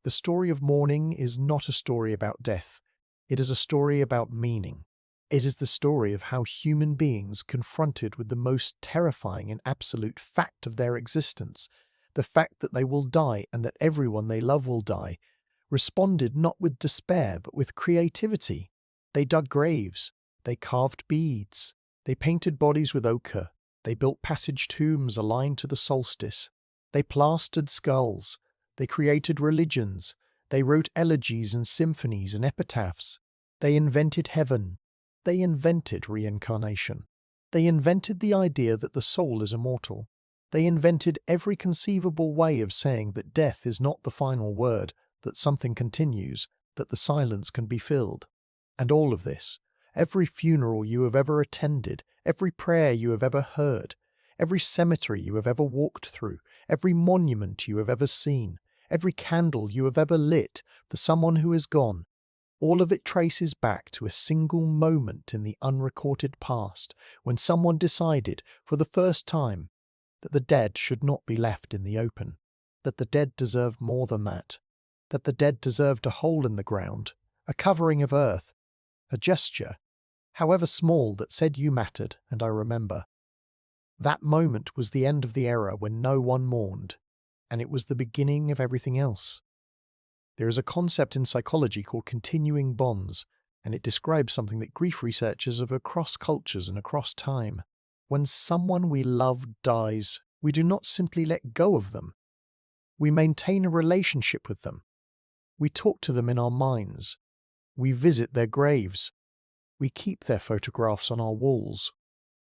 The story of mourning is not a story about death. It is a story about meaning. It is the story of how human beings, confronted with the most terrifying and absolute fact of their existence, the fact that they will die and that everyone they love will die, responded not with despair but with creativity. They dug graves. They carved beads. They painted bodies with ochre. They built passage tombs aligned to the solstice. They plastered skulls. They created religions. They wrote elegies and symphonies and epitaphs. They invented heaven. They invented reincarnation. They invented the idea that the soul is immortal. They invented every conceivable way of saying that death is not the final word, that something continues, that the silence can be filled. And all of this, every funeral you have ever attended, every prayer you have ever heard, every cemetery you have ever walked through, every monument you have ever seen, every candle you have ever lit for someone who is gone, all of it traces back to a single moment in the unrecorded past when someone decided, for the first time, that the dead should not be left in the open, that the dead deserved more than that the dead deserved a hole in the ground, a covering of earth, a gesture, however small, that said you mattered and I remember. That moment was the end of the era when no one mourned, and it was the beginning of everything else. There is a concept in psychology called continuing bonds, and it describes something that grief researchers have across cultures and across time. When someone we love dies, we do not simply let go of them. We maintain a relationship with them. We talk to them in our minds. We visit their graves. We keep their photographs on our walls.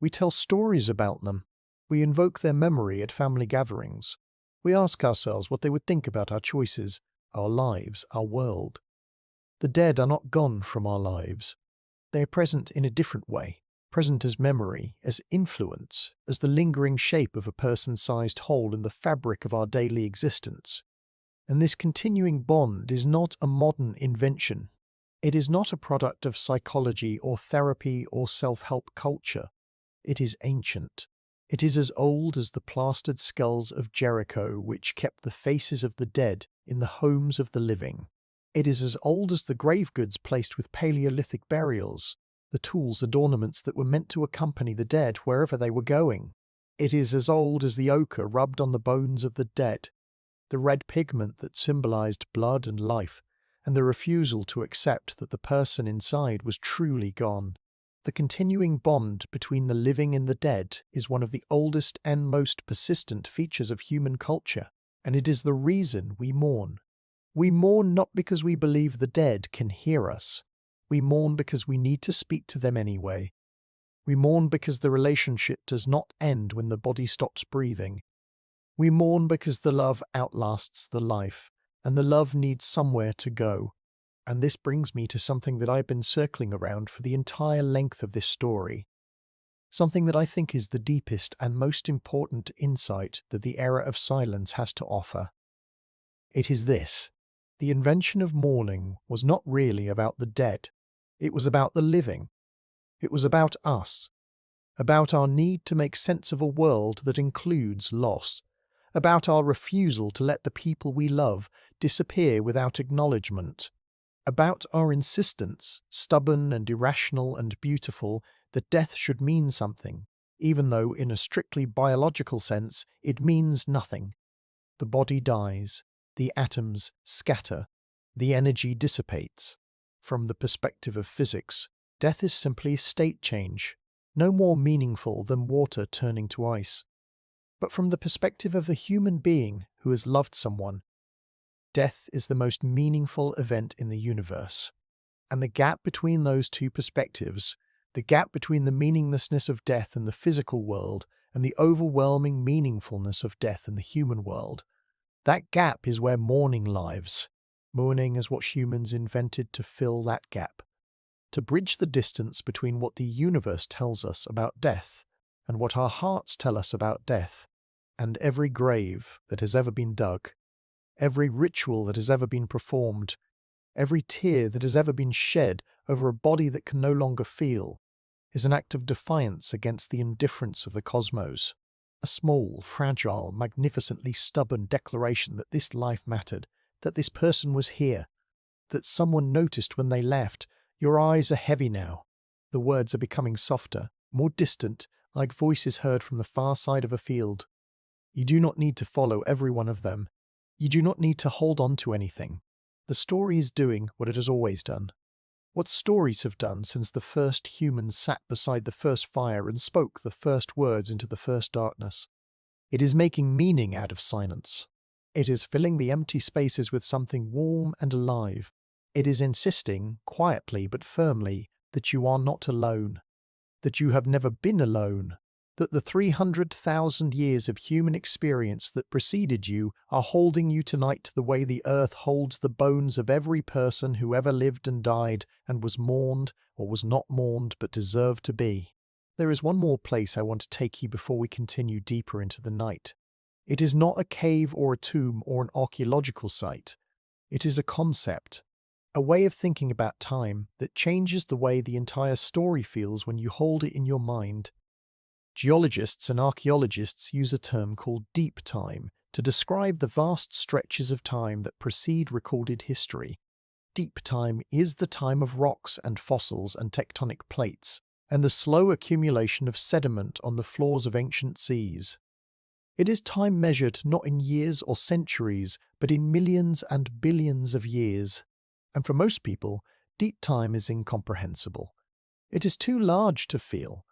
We tell stories about them. We invoke their memory at family gatherings. We ask ourselves what they would think about our choices, our lives, our world. The dead are not gone from our lives. They are present in a different way, present as memory, as influence, as the lingering shape of a person-sized hole in the fabric of our daily existence. And this continuing bond is not a modern invention. It is not a product of psychology or therapy or self-help culture. It is ancient. It is as old as the plastered skulls of Jericho which kept the faces of the dead in the homes of the living. It is as old as the grave goods placed with Paleolithic burials, the tools and ornaments that were meant to accompany the dead wherever they were going. It is as old as the ochre rubbed on the bones of the dead, the red pigment that symbolized blood and life, and the refusal to accept that the person inside was truly gone. The continuing bond between the living and the dead is one of the oldest and most persistent features of human culture, and it is the reason we mourn. We mourn not because we believe the dead can hear us. We mourn because we need to speak to them anyway. We mourn because the relationship does not end when the body stops breathing. We mourn because the love outlasts the life, and the love needs somewhere to go. And this brings me to something that I've been circling around for the entire length of this story. Something that I think is the deepest and most important insight that the era of silence has to offer. It is this: the invention of mourning was not really about the dead. It was about the living. It was about us. About our need to make sense of a world that includes loss. About our refusal to let the people we love disappear without acknowledgement. About our insistence, stubborn and irrational and beautiful, that death should mean something, even though in a strictly biological sense it means nothing. The body dies, the atoms scatter, the energy dissipates. From the perspective of physics, death is simply state change, no more meaningful than water turning to ice. But from the perspective of a human being who has loved someone, death is the most meaningful event in the universe. And the gap between those two perspectives, the gap between the meaninglessness of death in the physical world and the overwhelming meaningfulness of death in the human world, that gap is where mourning lives. Mourning is what humans invented to fill that gap, to bridge the distance between what the universe tells us about death and what our hearts tell us about death. And every grave that has ever been dug, every ritual that has ever been performed, every tear that has ever been shed over a body that can no longer feel, is an act of defiance against the indifference of the cosmos. A small, fragile, magnificently stubborn declaration that this life mattered, that this person was here, that someone noticed when they left. Your eyes are heavy now. The words are becoming softer, more distant, like voices heard from the far side of a field. You do not need to follow every one of them. You do not need to hold on to anything. The story is doing what it has always done. What stories have done since the first humans sat beside the first fire and spoke the first words into the first darkness. It is making meaning out of silence. It is filling the empty spaces with something warm and alive. It is insisting, quietly but firmly, that you are not alone, that you have never been alone, that the 300,000 years of human experience that preceded you are holding you tonight the way the earth holds the bones of every person who ever lived and died and was mourned or was not mourned but deserved to be. There is one more place I want to take you before we continue deeper into the night. It is not a cave or a tomb or an archaeological site. It is a concept, a way of thinking about time that changes the way the entire story feels when you hold it in your mind. Geologists and archaeologists use a term called deep time to describe the vast stretches of time that precede recorded history. Deep time is the time of rocks and fossils and tectonic plates, and the slow accumulation of sediment on the floors of ancient seas. It is time measured not in years or centuries, but in millions and billions of years. And for most people, deep time is incomprehensible. It is too large to feel.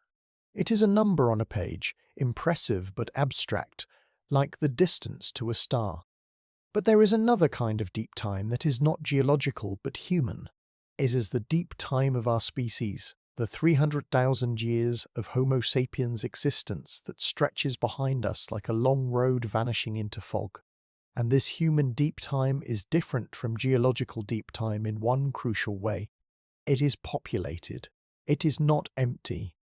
It is a number on a page, impressive but abstract, like the distance to a star. But there is another kind of deep time that is not geological but human. It is the deep time of our species, the 300,000 years of Homo sapiens existence that stretches behind us like a long road vanishing into fog. And this human deep time is different from geological deep time in one crucial way. It is populated. It is not empty.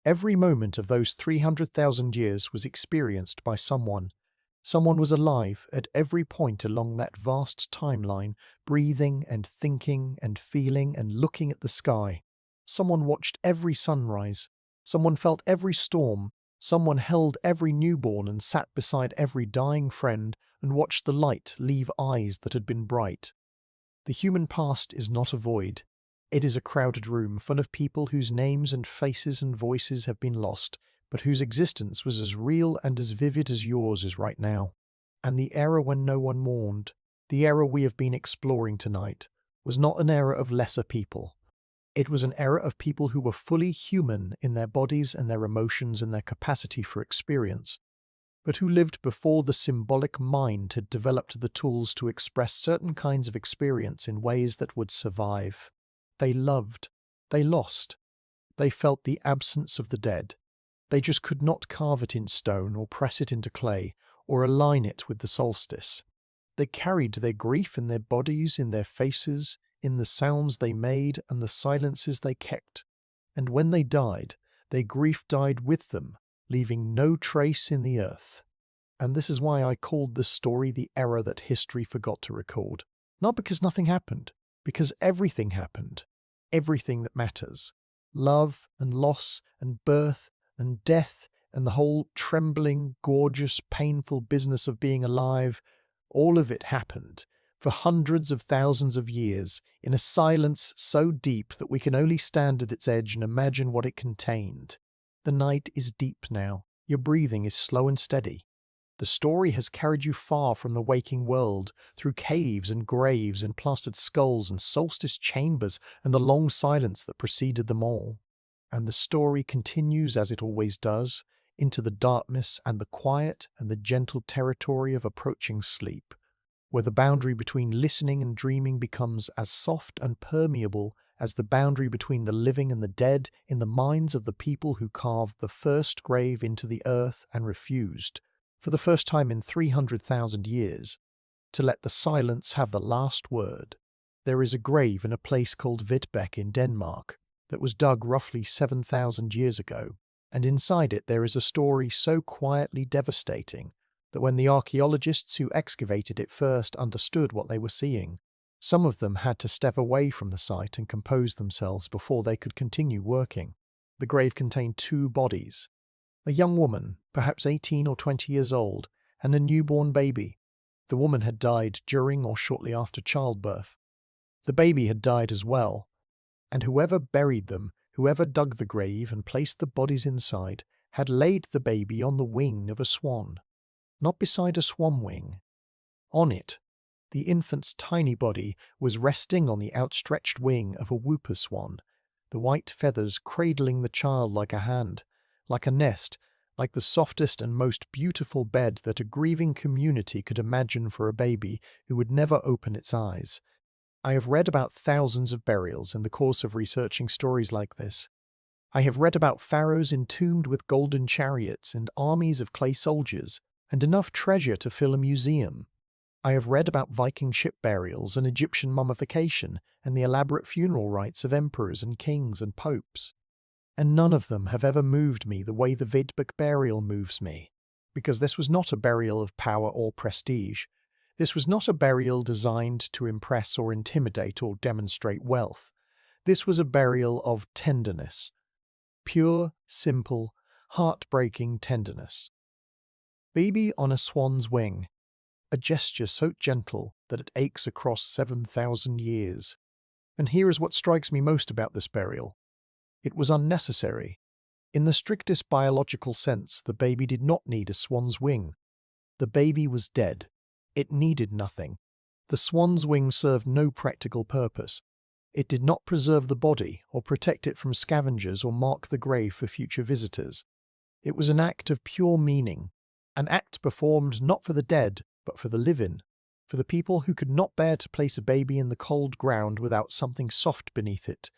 Every moment of those 300,000 years was experienced by someone. Someone was alive at every point along that vast timeline, breathing and thinking and feeling and looking at the sky. Someone watched every sunrise. Someone felt every storm. Someone held every newborn and sat beside every dying friend and watched the light leave eyes that had been bright. The human past is not a void. It is a crowded room full of people whose names and faces and voices have been lost, but whose existence was as real and as vivid as yours is right now. And the era when no one mourned, the era we have been exploring tonight, was not an era of lesser people. It was an era of people who were fully human in their bodies and their emotions and their capacity for experience, but who lived before the symbolic mind had developed the tools to express certain kinds of experience in ways that would survive. They loved. They lost. They felt the absence of the dead. They just could not carve it in stone or press it into clay or align it with the solstice. They carried their grief in their bodies, in their faces, in the sounds they made and the silences they kept. And when they died, their grief died with them, leaving no trace in the earth. And this is why I called this story the era that history forgot to record. Not because nothing happened, because everything happened. Everything that matters. Love and loss and birth and death and the whole trembling, gorgeous, painful business of being alive, all of it happened for hundreds of thousands of years in a silence so deep that we can only stand at its edge and imagine what it contained. The night is deep now. Your breathing is slow and steady. The story has carried you far from the waking world, through caves and graves and plastered skulls and solstice chambers and the long silence that preceded them all. And the story continues as it always does, into the darkness and the quiet and the gentle territory of approaching sleep, where the boundary between listening and dreaming becomes as soft and permeable as the boundary between the living and the dead in the minds of the people who carved the first grave into the earth and refused, for the first time in 300,000 years, to let the silence have the last word. There is a grave in a place called Vitbek in Denmark that was dug roughly 7,000 years ago, and inside it there is a story so quietly devastating that when the archaeologists who excavated it first understood what they were seeing, some of them had to step away from the site and compose themselves before they could continue working. The grave contained two bodies. A young woman, perhaps 18 or 20 years old, and a newborn baby. The woman had died during or shortly after childbirth. The baby had died as well, and whoever buried them, whoever dug the grave and placed the bodies inside, had laid the baby on the wing of a swan. Not beside a swan wing. On it, the infant's tiny body was resting on the outstretched wing of a whooper swan, the white feathers cradling the child like a hand, like a nest, like the softest and most beautiful bed that a grieving community could imagine for a baby who would never open its eyes. I have read about thousands of burials in the course of researching stories like this. I have read about pharaohs entombed with golden chariots and armies of clay soldiers, and enough treasure to fill a museum. I have read about Viking ship burials and Egyptian mummification and the elaborate funeral rites of emperors and kings and popes. And none of them have ever moved me the way the Vidbek burial moves me, because this was not a burial of power or prestige. This was not a burial designed to impress or intimidate or demonstrate wealth. This was a burial of tenderness. Pure, simple, heartbreaking tenderness. Baby on a swan's wing, a gesture so gentle that it aches across 7,000 years. And here is what strikes me most about this burial. It was unnecessary. In the strictest biological sense, the baby did not need a swan's wing. The baby was dead. It needed nothing. The swan's wing served no practical purpose. It did not preserve the body or protect it from scavengers or mark the grave for future visitors. It was an act of pure meaning, an act performed not for the dead, but for the living, for the people who could not bear to place a baby in the cold ground without something soft beneath it,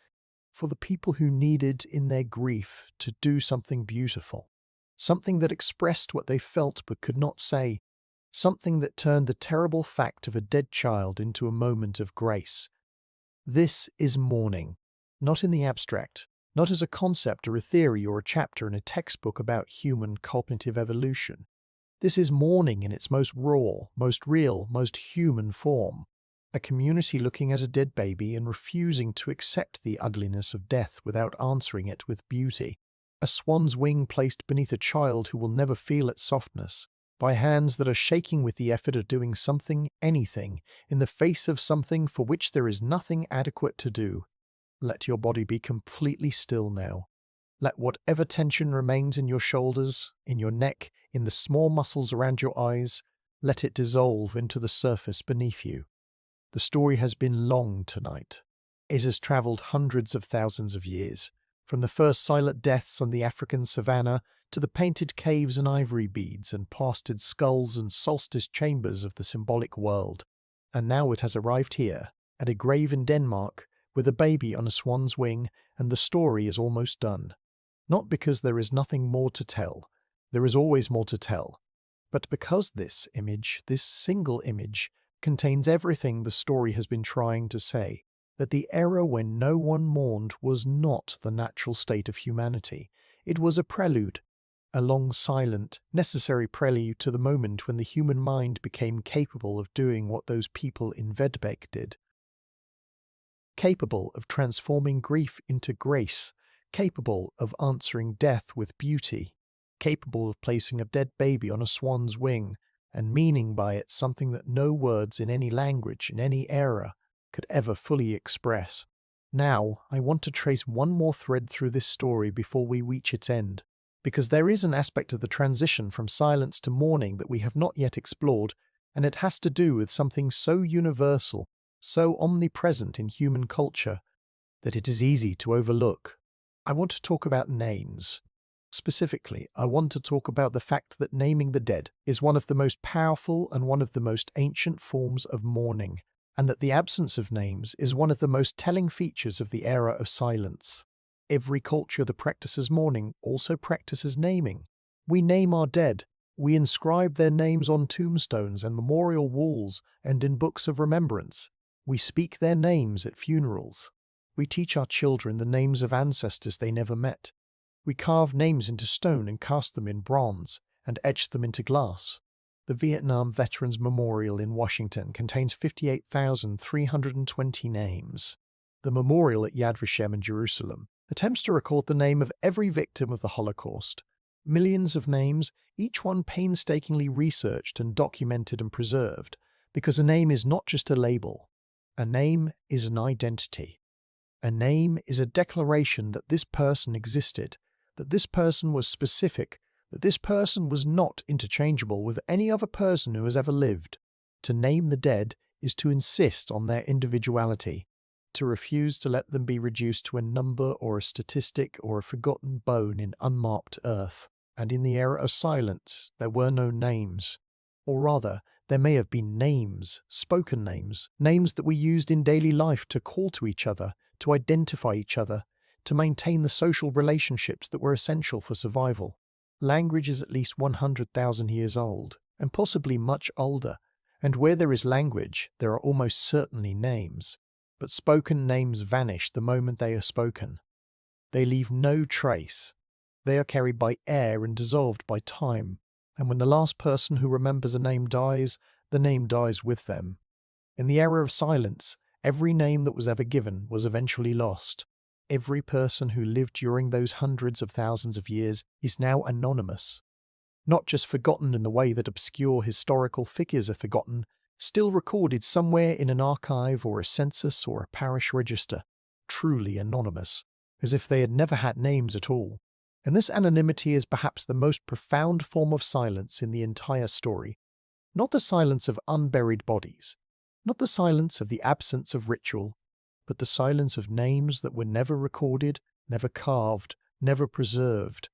for the people who needed, in their grief, to do something beautiful, something that expressed what they felt but could not say, something that turned the terrible fact of a dead child into a moment of grace. This is mourning, not in the abstract, not as a concept or a theory or a chapter in a textbook about human cognitive evolution. This is mourning in its most raw, most real, most human form. A community looking at a dead baby and refusing to accept the ugliness of death without answering it with beauty. A swan's wing placed beneath a child who will never feel its softness, by hands that are shaking with the effort of doing something, anything, in the face of something for which there is nothing adequate to do. Let your body be completely still now. Let whatever tension remains in your shoulders, in your neck, in the small muscles around your eyes, let it dissolve into the surface beneath you. The story has been long tonight. It has travelled hundreds of thousands of years, from the first silent deaths on the African savannah to the painted caves and ivory beads and plastered skulls and solstice chambers of the symbolic world. And now it has arrived here, at a grave in Denmark, with a baby on a swan's wing, and the story is almost done. Not because there is nothing more to tell, there is always more to tell, but because this image, this single image, contains everything the story has been trying to say, that the era when no one mourned was not the natural state of humanity. It was a prelude, a long, silent, necessary prelude to the moment when the human mind became capable of doing what those people in Vedbæk did. Capable of transforming grief into grace, capable of answering death with beauty, capable of placing a dead baby on a swan's wing, and meaning by it something that no words in any language, in any era, could ever fully express. Now, I want to trace one more thread through this story before we reach its end, because there is an aspect of the transition from silence to mourning that we have not yet explored, and it has to do with something so universal, so omnipresent in human culture, that it is easy to overlook. I want to talk about names. Specifically, I want to talk about the fact that naming the dead is one of the most powerful and one of the most ancient forms of mourning, and that the absence of names is one of the most telling features of the era of silence. Every culture that practices mourning also practices naming. We name our dead. We inscribe their names on tombstones and memorial walls and in books of remembrance. We speak their names at funerals. We teach our children the names of ancestors they never met. We carve names into stone and cast them in bronze, and etch them into glass. The Vietnam Veterans Memorial in Washington contains 58,320 names. The memorial at Yad Vashem in Jerusalem attempts to record the name of every victim of the Holocaust. Millions of names, each one painstakingly researched and documented and preserved, because a name is not just a label. A name is an identity. A name is a declaration that this person existed, that this person was specific, that this person was not interchangeable with any other person who has ever lived. To name the dead is to insist on their individuality, to refuse to let them be reduced to a number or a statistic or a forgotten bone in unmarked earth. And in the era of silence, there were no names. Or rather, there may have been names, spoken names, names that we used in daily life to call to each other, to identify each other, to maintain the social relationships that were essential for survival. Language is at least 100,000 years old, and possibly much older, and where there is language, there are almost certainly names. But spoken names vanish the moment they are spoken. They leave no trace. They are carried by air and dissolved by time, and when the last person who remembers a name dies, the name dies with them. In the era of silence, every name that was ever given was eventually lost. Every person who lived during those hundreds of thousands of years is now anonymous. Not just forgotten in the way that obscure historical figures are forgotten, still recorded somewhere in an archive or a census or a parish register, truly anonymous. as if they had never had names at all. And this anonymity is perhaps the most profound form of silence in the entire story. Not the silence of unburied bodies, not the silence of the absence of ritual, but the silence of names that were never recorded, never carved, never preserved.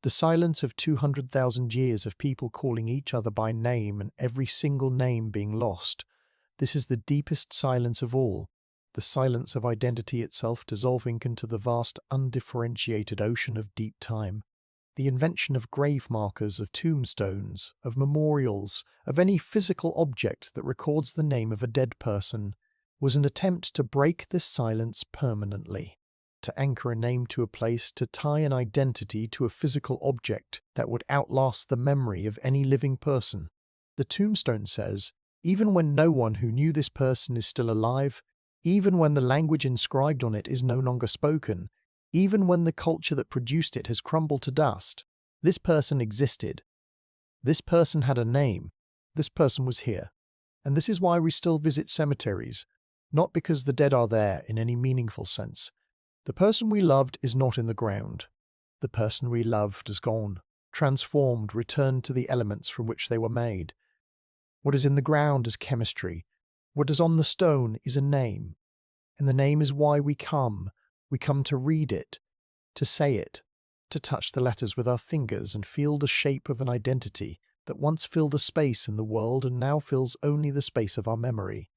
The silence of 200,000 years of people calling each other by name and every single name being lost. This is the deepest silence of all, the silence of identity itself dissolving into the vast undifferentiated ocean of deep time. The invention of grave markers, of tombstones, of memorials, of any physical object that records the name of a dead person, was an attempt to break this silence permanently, to anchor a name to a place, to tie an identity to a physical object that would outlast the memory of any living person. The tombstone says, even when no one who knew this person is still alive, even when the language inscribed on it is no longer spoken, even when the culture that produced it has crumbled to dust, this person existed. This person had a name. This person was here. And this is why we still visit cemeteries, not because the dead are there in any meaningful sense. The person we loved is not in the ground. The person we loved is gone, transformed, returned to the elements from which they were made. What is in the ground is chemistry. What is on the stone is a name. And the name is why we come. We come to read it, to say it, to touch the letters with our fingers and feel the shape of an identity that once filled a space in the world and now fills only the space of our memory.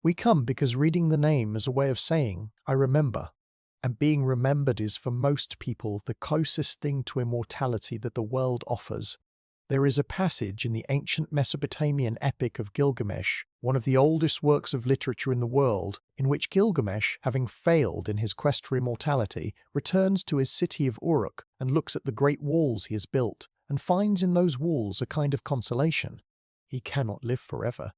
We come because reading the name is a way of saying, I remember. And being remembered is, for most people, the closest thing to immortality that the world offers. There is a passage in the ancient Mesopotamian epic of Gilgamesh, one of the oldest works of literature in the world, in which Gilgamesh, having failed in his quest for immortality, returns to his city of Uruk and looks at the great walls he has built, and finds in those walls a kind of consolation. He cannot live forever.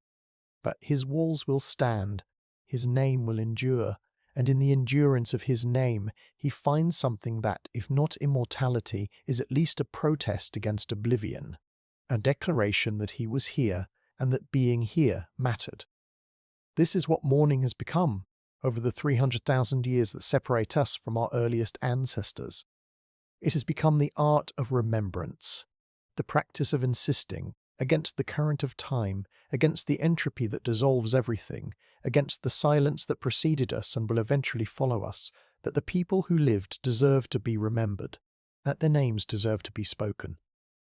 But his walls will stand, his name will endure, and in the endurance of his name he finds something that, if not immortality, is at least a protest against oblivion, a declaration that he was here and that being here mattered. This is what mourning has become over the 300,000 years that separate us from our earliest ancestors. It has become the art of remembrance, the practice of insisting, against the current of time, against the entropy that dissolves everything, against the silence that preceded us and will eventually follow us, that the people who lived deserve to be remembered, that their names deserve to be spoken,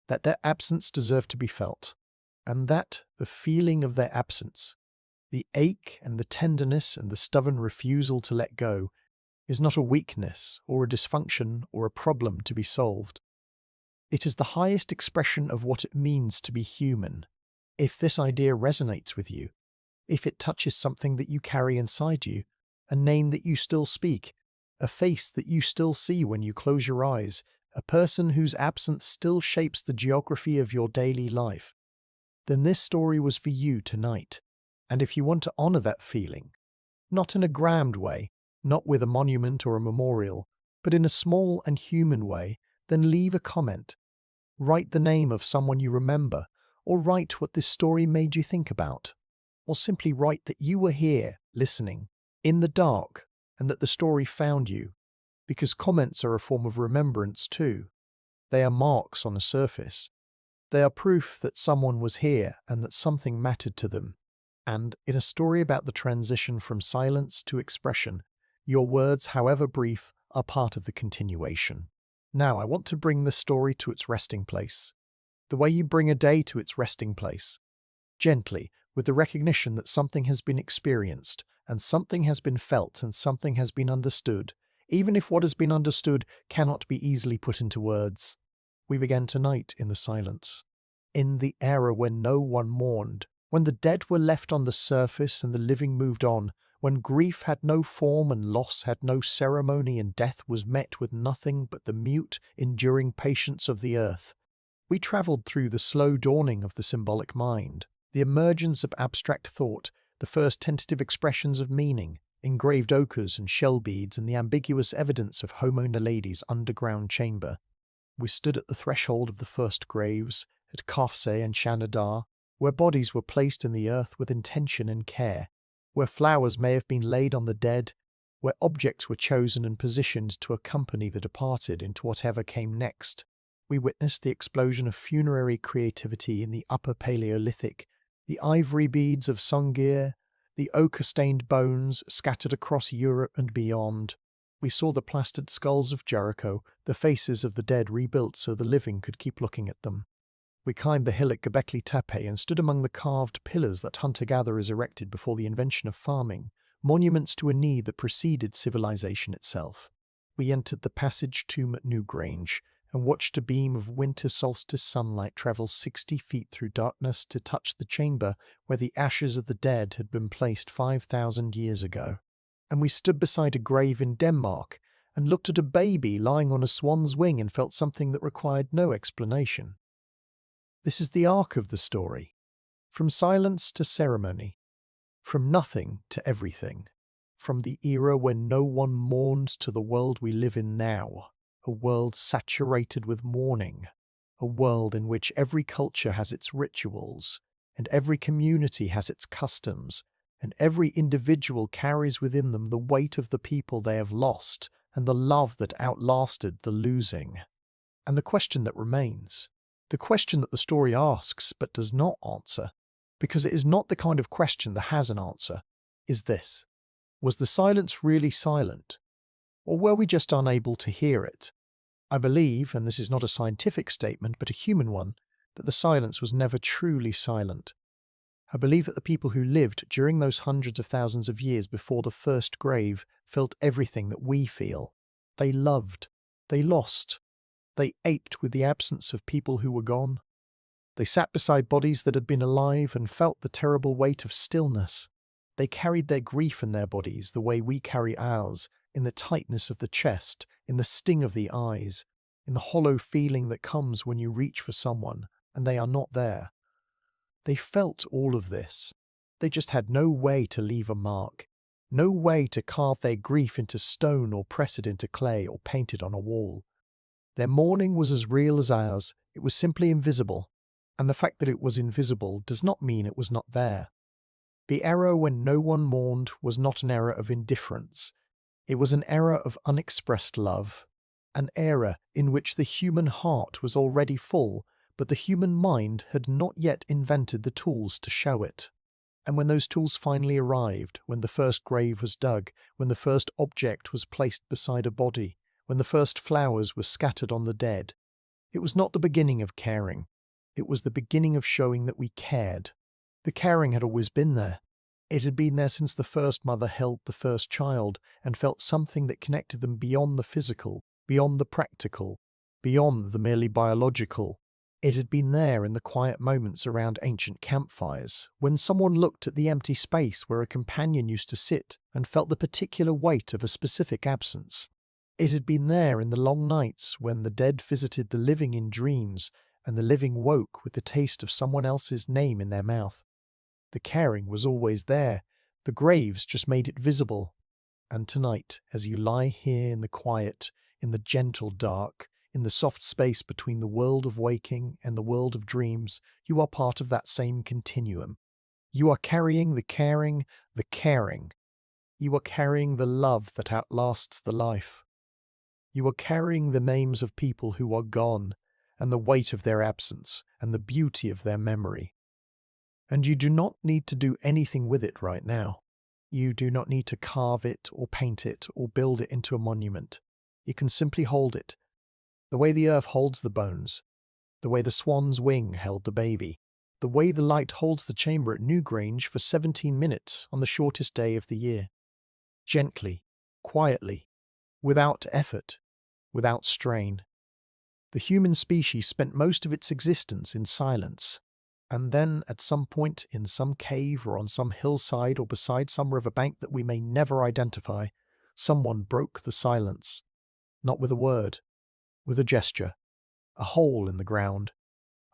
that their absence deserved to be felt, and that the feeling of their absence, the ache and the tenderness and the stubborn refusal to let go, is not a weakness or a dysfunction or a problem to be solved. It is the highest expression of what it means to be human. If this idea resonates with you, if it touches something that you carry inside you, a name that you still speak, a face that you still see when you close your eyes, a person whose absence still shapes the geography of your daily life, then this story was for you tonight. And if you want to honor that feeling, not in a grand way, not with a monument or a memorial, but in a small and human way, then leave a comment. Write the name of someone you remember, or write what this story made you think about. Or simply write that you were here, listening, in the dark, and that the story found you. Because comments are a form of remembrance too. They are marks on a surface. They are proof that someone was here and that something mattered to them. And in a story about the transition from silence to expression, your words, however brief, are part of the continuation. Now I want to bring the story to its resting place. The way you bring a day to its resting place. Gently, with the recognition that something has been experienced, and something has been felt, and something has been understood, even if what has been understood cannot be easily put into words. We began tonight in the silence. In the era when no one mourned, when the dead were left on the surface and the living moved on, when grief had no form and loss had no ceremony and death was met with nothing but the mute, enduring patience of the earth. We travelled through the slow dawning of the symbolic mind, the emergence of abstract thought, the first tentative expressions of meaning, engraved ochres and shell beads, and the ambiguous evidence of Homo naledi's underground chamber. We stood at the threshold of the first graves, at Kafse and Shanadar, where bodies were placed in the earth with intention and care, where flowers may have been laid on the dead, where objects were chosen and positioned to accompany the departed into whatever came next. We witnessed the explosion of funerary creativity in the Upper Paleolithic, the ivory beads of Sungir, the ochre-stained bones scattered across Europe and beyond. We saw the plastered skulls of Jericho, the faces of the dead rebuilt so the living could keep looking at them. We climbed the hill at Göbekli Tepe and stood among the carved pillars that hunter-gatherers erected before the invention of farming, monuments to a need that preceded civilization itself. We entered the passage tomb at Newgrange and watched a beam of winter solstice sunlight travel 60 feet through darkness to touch the chamber where the ashes of the dead had been placed 5,000 years ago. And we stood beside a grave in Denmark and looked at a baby lying on a swan's wing and felt something that required no explanation. This is the arc of the story, from silence to ceremony, from nothing to everything, from the era when no one mourned to the world we live in now, a world saturated with mourning, a world in which every culture has its rituals, and every community has its customs, and every individual carries within them the weight of the people they have lost and the love that outlasted the losing. And the question that remains, the question that the story asks but does not answer, because it is not the kind of question that has an answer, is this: was the silence really silent? Or were we just unable to hear it? I believe, and this is not a scientific statement but a human one, that the silence was never truly silent. I believe that the people who lived during those hundreds of thousands of years before the first grave felt everything that we feel. They loved. They lost. They ached with the absence of people who were gone. They sat beside bodies that had been alive and felt the terrible weight of stillness. They carried their grief in their bodies the way we carry ours, in the tightness of the chest, in the sting of the eyes, in the hollow feeling that comes when you reach for someone and they are not there. They felt all of this. They just had no way to leave a mark, no way to carve their grief into stone or press it into clay or paint it on a wall. Their mourning was as real as ours. It was simply invisible, and the fact that it was invisible does not mean it was not there. The era when no one mourned was not an era of indifference. It was an era of unexpressed love, an era in which the human heart was already full, but the human mind had not yet invented the tools to show it. And when those tools finally arrived, when the first grave was dug, when the first object was placed beside a body, when the first flowers were scattered on the dead, it was not the beginning of caring. It was the beginning of showing that we cared. The caring had always been there. It had been there since the first mother held the first child and felt something that connected them beyond the physical, beyond the practical, beyond the merely biological. It had been there in the quiet moments around ancient campfires, when someone looked at the empty space where a companion used to sit and felt the particular weight of a specific absence. It had been there in the long nights when the dead visited the living in dreams and the living woke with the taste of someone else's name in their mouth. The caring was always there. The graves just made it visible. And tonight, as you lie here in the quiet, in the gentle dark, in the soft space between the world of waking and the world of dreams, you are part of that same continuum. You are carrying the caring, the caring. You are carrying the love that outlasts the life. You are carrying the names of people who are gone, and the weight of their absence, and the beauty of their memory. And you do not need to do anything with it right now. You do not need to carve it, or paint it, or build it into a monument. You can simply hold it, the way the earth holds the bones, the way the swan's wing held the baby, the way the light holds the chamber at Newgrange for 17 minutes on the shortest day of the year. Gently, quietly, without effort, without strain. The human species spent most of its existence in silence, and then at some point in some cave or on some hillside or beside some riverbank that we may never identify, someone broke the silence, not with a word, with a gesture, a hole in the ground,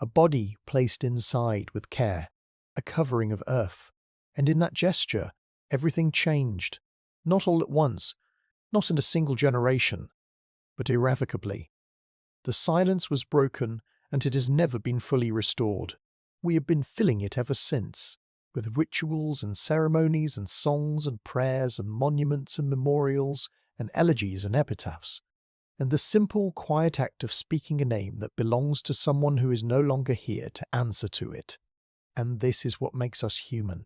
a body placed inside with care, a covering of earth, and in that gesture everything changed, not all at once, not in a single generation, but irrevocably. The silence was broken, and it has never been fully restored. We have been filling it ever since, with rituals and ceremonies and songs and prayers and monuments and memorials and elegies and epitaphs, and the simple, quiet act of speaking a name that belongs to someone who is no longer here to answer to it. And this is what makes us human.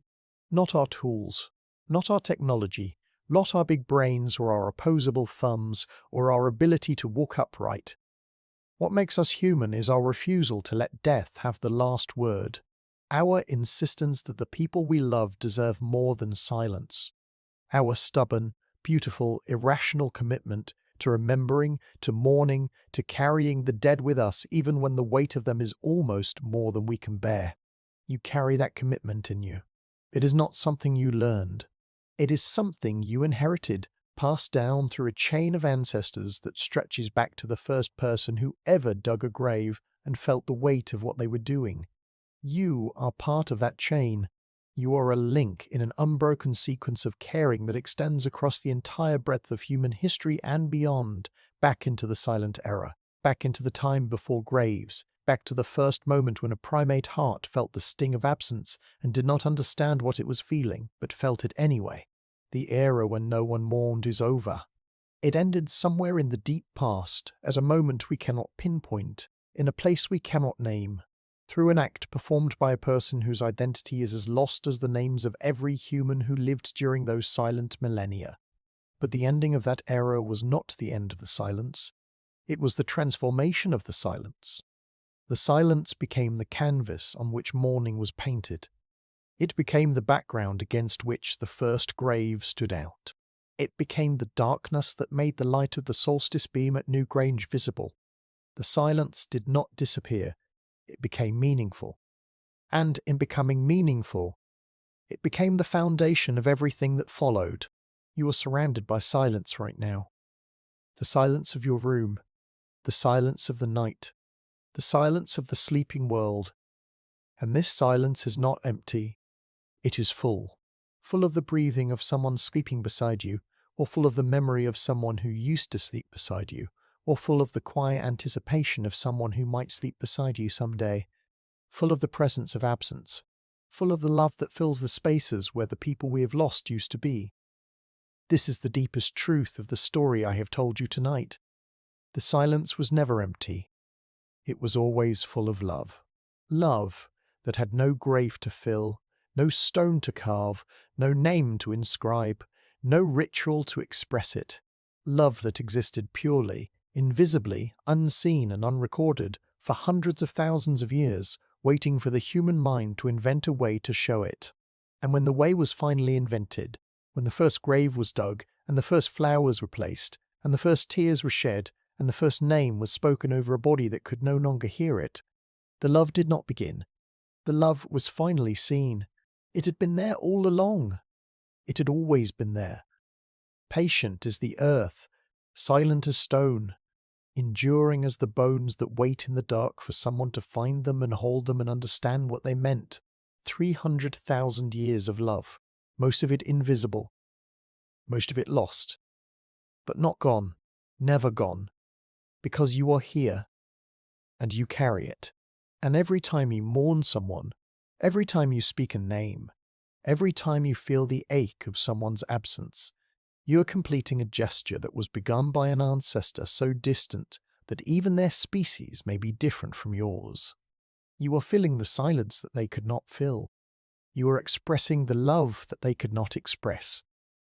Not our tools, not our technology, not our big brains or our opposable thumbs or our ability to walk upright. What makes us human is our refusal to let death have the last word, our insistence that the people we love deserve more than silence, our stubborn, beautiful, irrational commitment to remembering, to mourning, to carrying the dead with us even when the weight of them is almost more than we can bear. You carry that commitment in you. It is not something you learned. It is something you inherited, passed down through a chain of ancestors that stretches back to the first person who ever dug a grave and felt the weight of what they were doing. You are part of that chain. You are a link in an unbroken sequence of caring that extends across the entire breadth of human history and beyond, back into the silent era, back into the time before graves, back to the first moment when a primate heart felt the sting of absence and did not understand what it was feeling, but felt it anyway. The era when no one mourned is over. It ended somewhere in the deep past, at a moment we cannot pinpoint, in a place we cannot name, through an act performed by a person whose identity is as lost as the names of every human who lived during those silent millennia. But the ending of that era was not the end of the silence. It was the transformation of the silence. The silence became the canvas on which mourning was painted. It became the background against which the first grave stood out. It became the darkness that made the light of the solstice beam at Newgrange visible. The silence did not disappear. It became meaningful. And in becoming meaningful, it became the foundation of everything that followed. You are surrounded by silence right now. The silence of your room, the silence of the night, the silence of the sleeping world. And this silence is not empty. It is full. Full of the breathing of someone sleeping beside you, or full of the memory of someone who used to sleep beside you, or full of the quiet anticipation of someone who might sleep beside you someday. Full of the presence of absence. Full of the love that fills the spaces where the people we have lost used to be. This is the deepest truth of the story I have told you tonight. The silence was never empty. It was always full of love. Love that had no grave to fill, no stone to carve, no name to inscribe, no ritual to express it. Love that existed purely, invisibly, unseen and unrecorded, for hundreds of thousands of years, waiting for the human mind to invent a way to show it. And when the way was finally invented, when the first grave was dug, and the first flowers were placed, and the first tears were shed, and the first name was spoken over a body that could no longer hear it, the love did not begin. The love was finally seen. It had been there all along. It had always been there. Patient as the earth, silent as stone, enduring as the bones that wait in the dark for someone to find them and hold them and understand what they meant. 300,000 years of love, most of it invisible, most of it lost, but not gone, never gone, because you are here, and you carry it. And every time you mourn someone, every time you speak a name, every time you feel the ache of someone's absence, you are completing a gesture that was begun by an ancestor so distant that even their species may be different from yours. You are filling the silence that they could not fill. You are expressing the love that they could not express.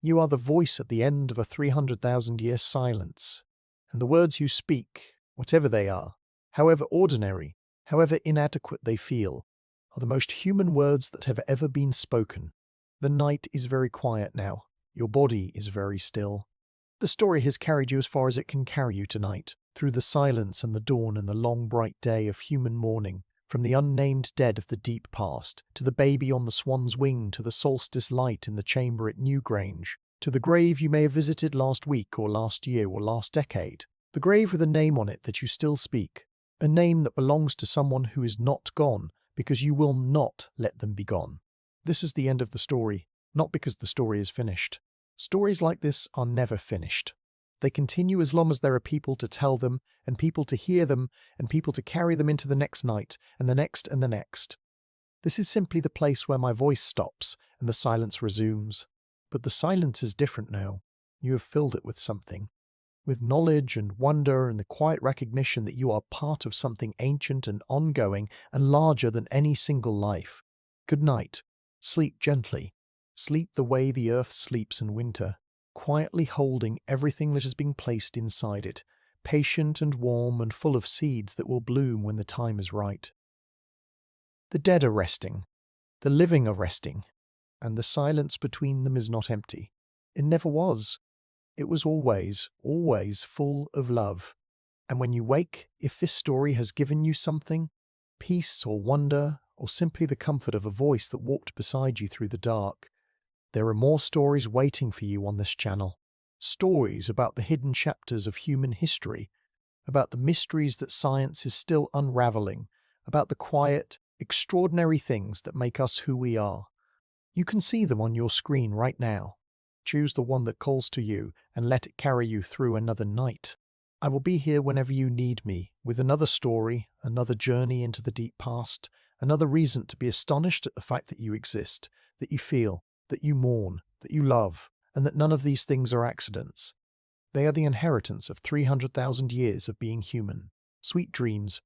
You are the voice at the end of a 300,000-year silence. And the words you speak, whatever they are, however ordinary, however inadequate they feel, are the most human words that have ever been spoken. The night is very quiet now. Your body is very still. The story has carried you as far as it can carry you tonight, through the silence and the dawn and the long bright day of human mourning, from the unnamed dead of the deep past, to the baby on the swan's wing, to the solstice light in the chamber at Newgrange, to the grave you may have visited last week or last year or last decade, the grave with a name on it that you still speak, a name that belongs to someone who is not gone, because you will not let them be gone. This is the end of the story, not because the story is finished. Stories like this are never finished. They continue as long as there are people to tell them, and people to hear them, and people to carry them into the next night, and the next and the next. This is simply the place where my voice stops and the silence resumes. But the silence is different now. You have filled it with something. With knowledge and wonder and the quiet recognition that you are part of something ancient and ongoing and larger than any single life. Good night. Sleep gently. Sleep the way the earth sleeps in winter, quietly holding everything that has been placed inside it, patient and warm and full of seeds that will bloom when the time is right. The dead are resting. The living are resting. And the silence between them is not empty. It never was. It was always, always full of love. And when you wake, if this story has given you something, peace or wonder, or simply the comfort of a voice that walked beside you through the dark, there are more stories waiting for you on this channel. Stories about the hidden chapters of human history, about the mysteries that science is still unraveling, about the quiet, extraordinary things that make us who we are. You can see them on your screen right now. Choose the one that calls to you and let it carry you through another night. I will be here whenever you need me, with another story, another journey into the deep past, another reason to be astonished at the fact that you exist, that you feel, that you mourn, that you love, and that none of these things are accidents. They are the inheritance of 300,000 years of being human. Sweet dreams.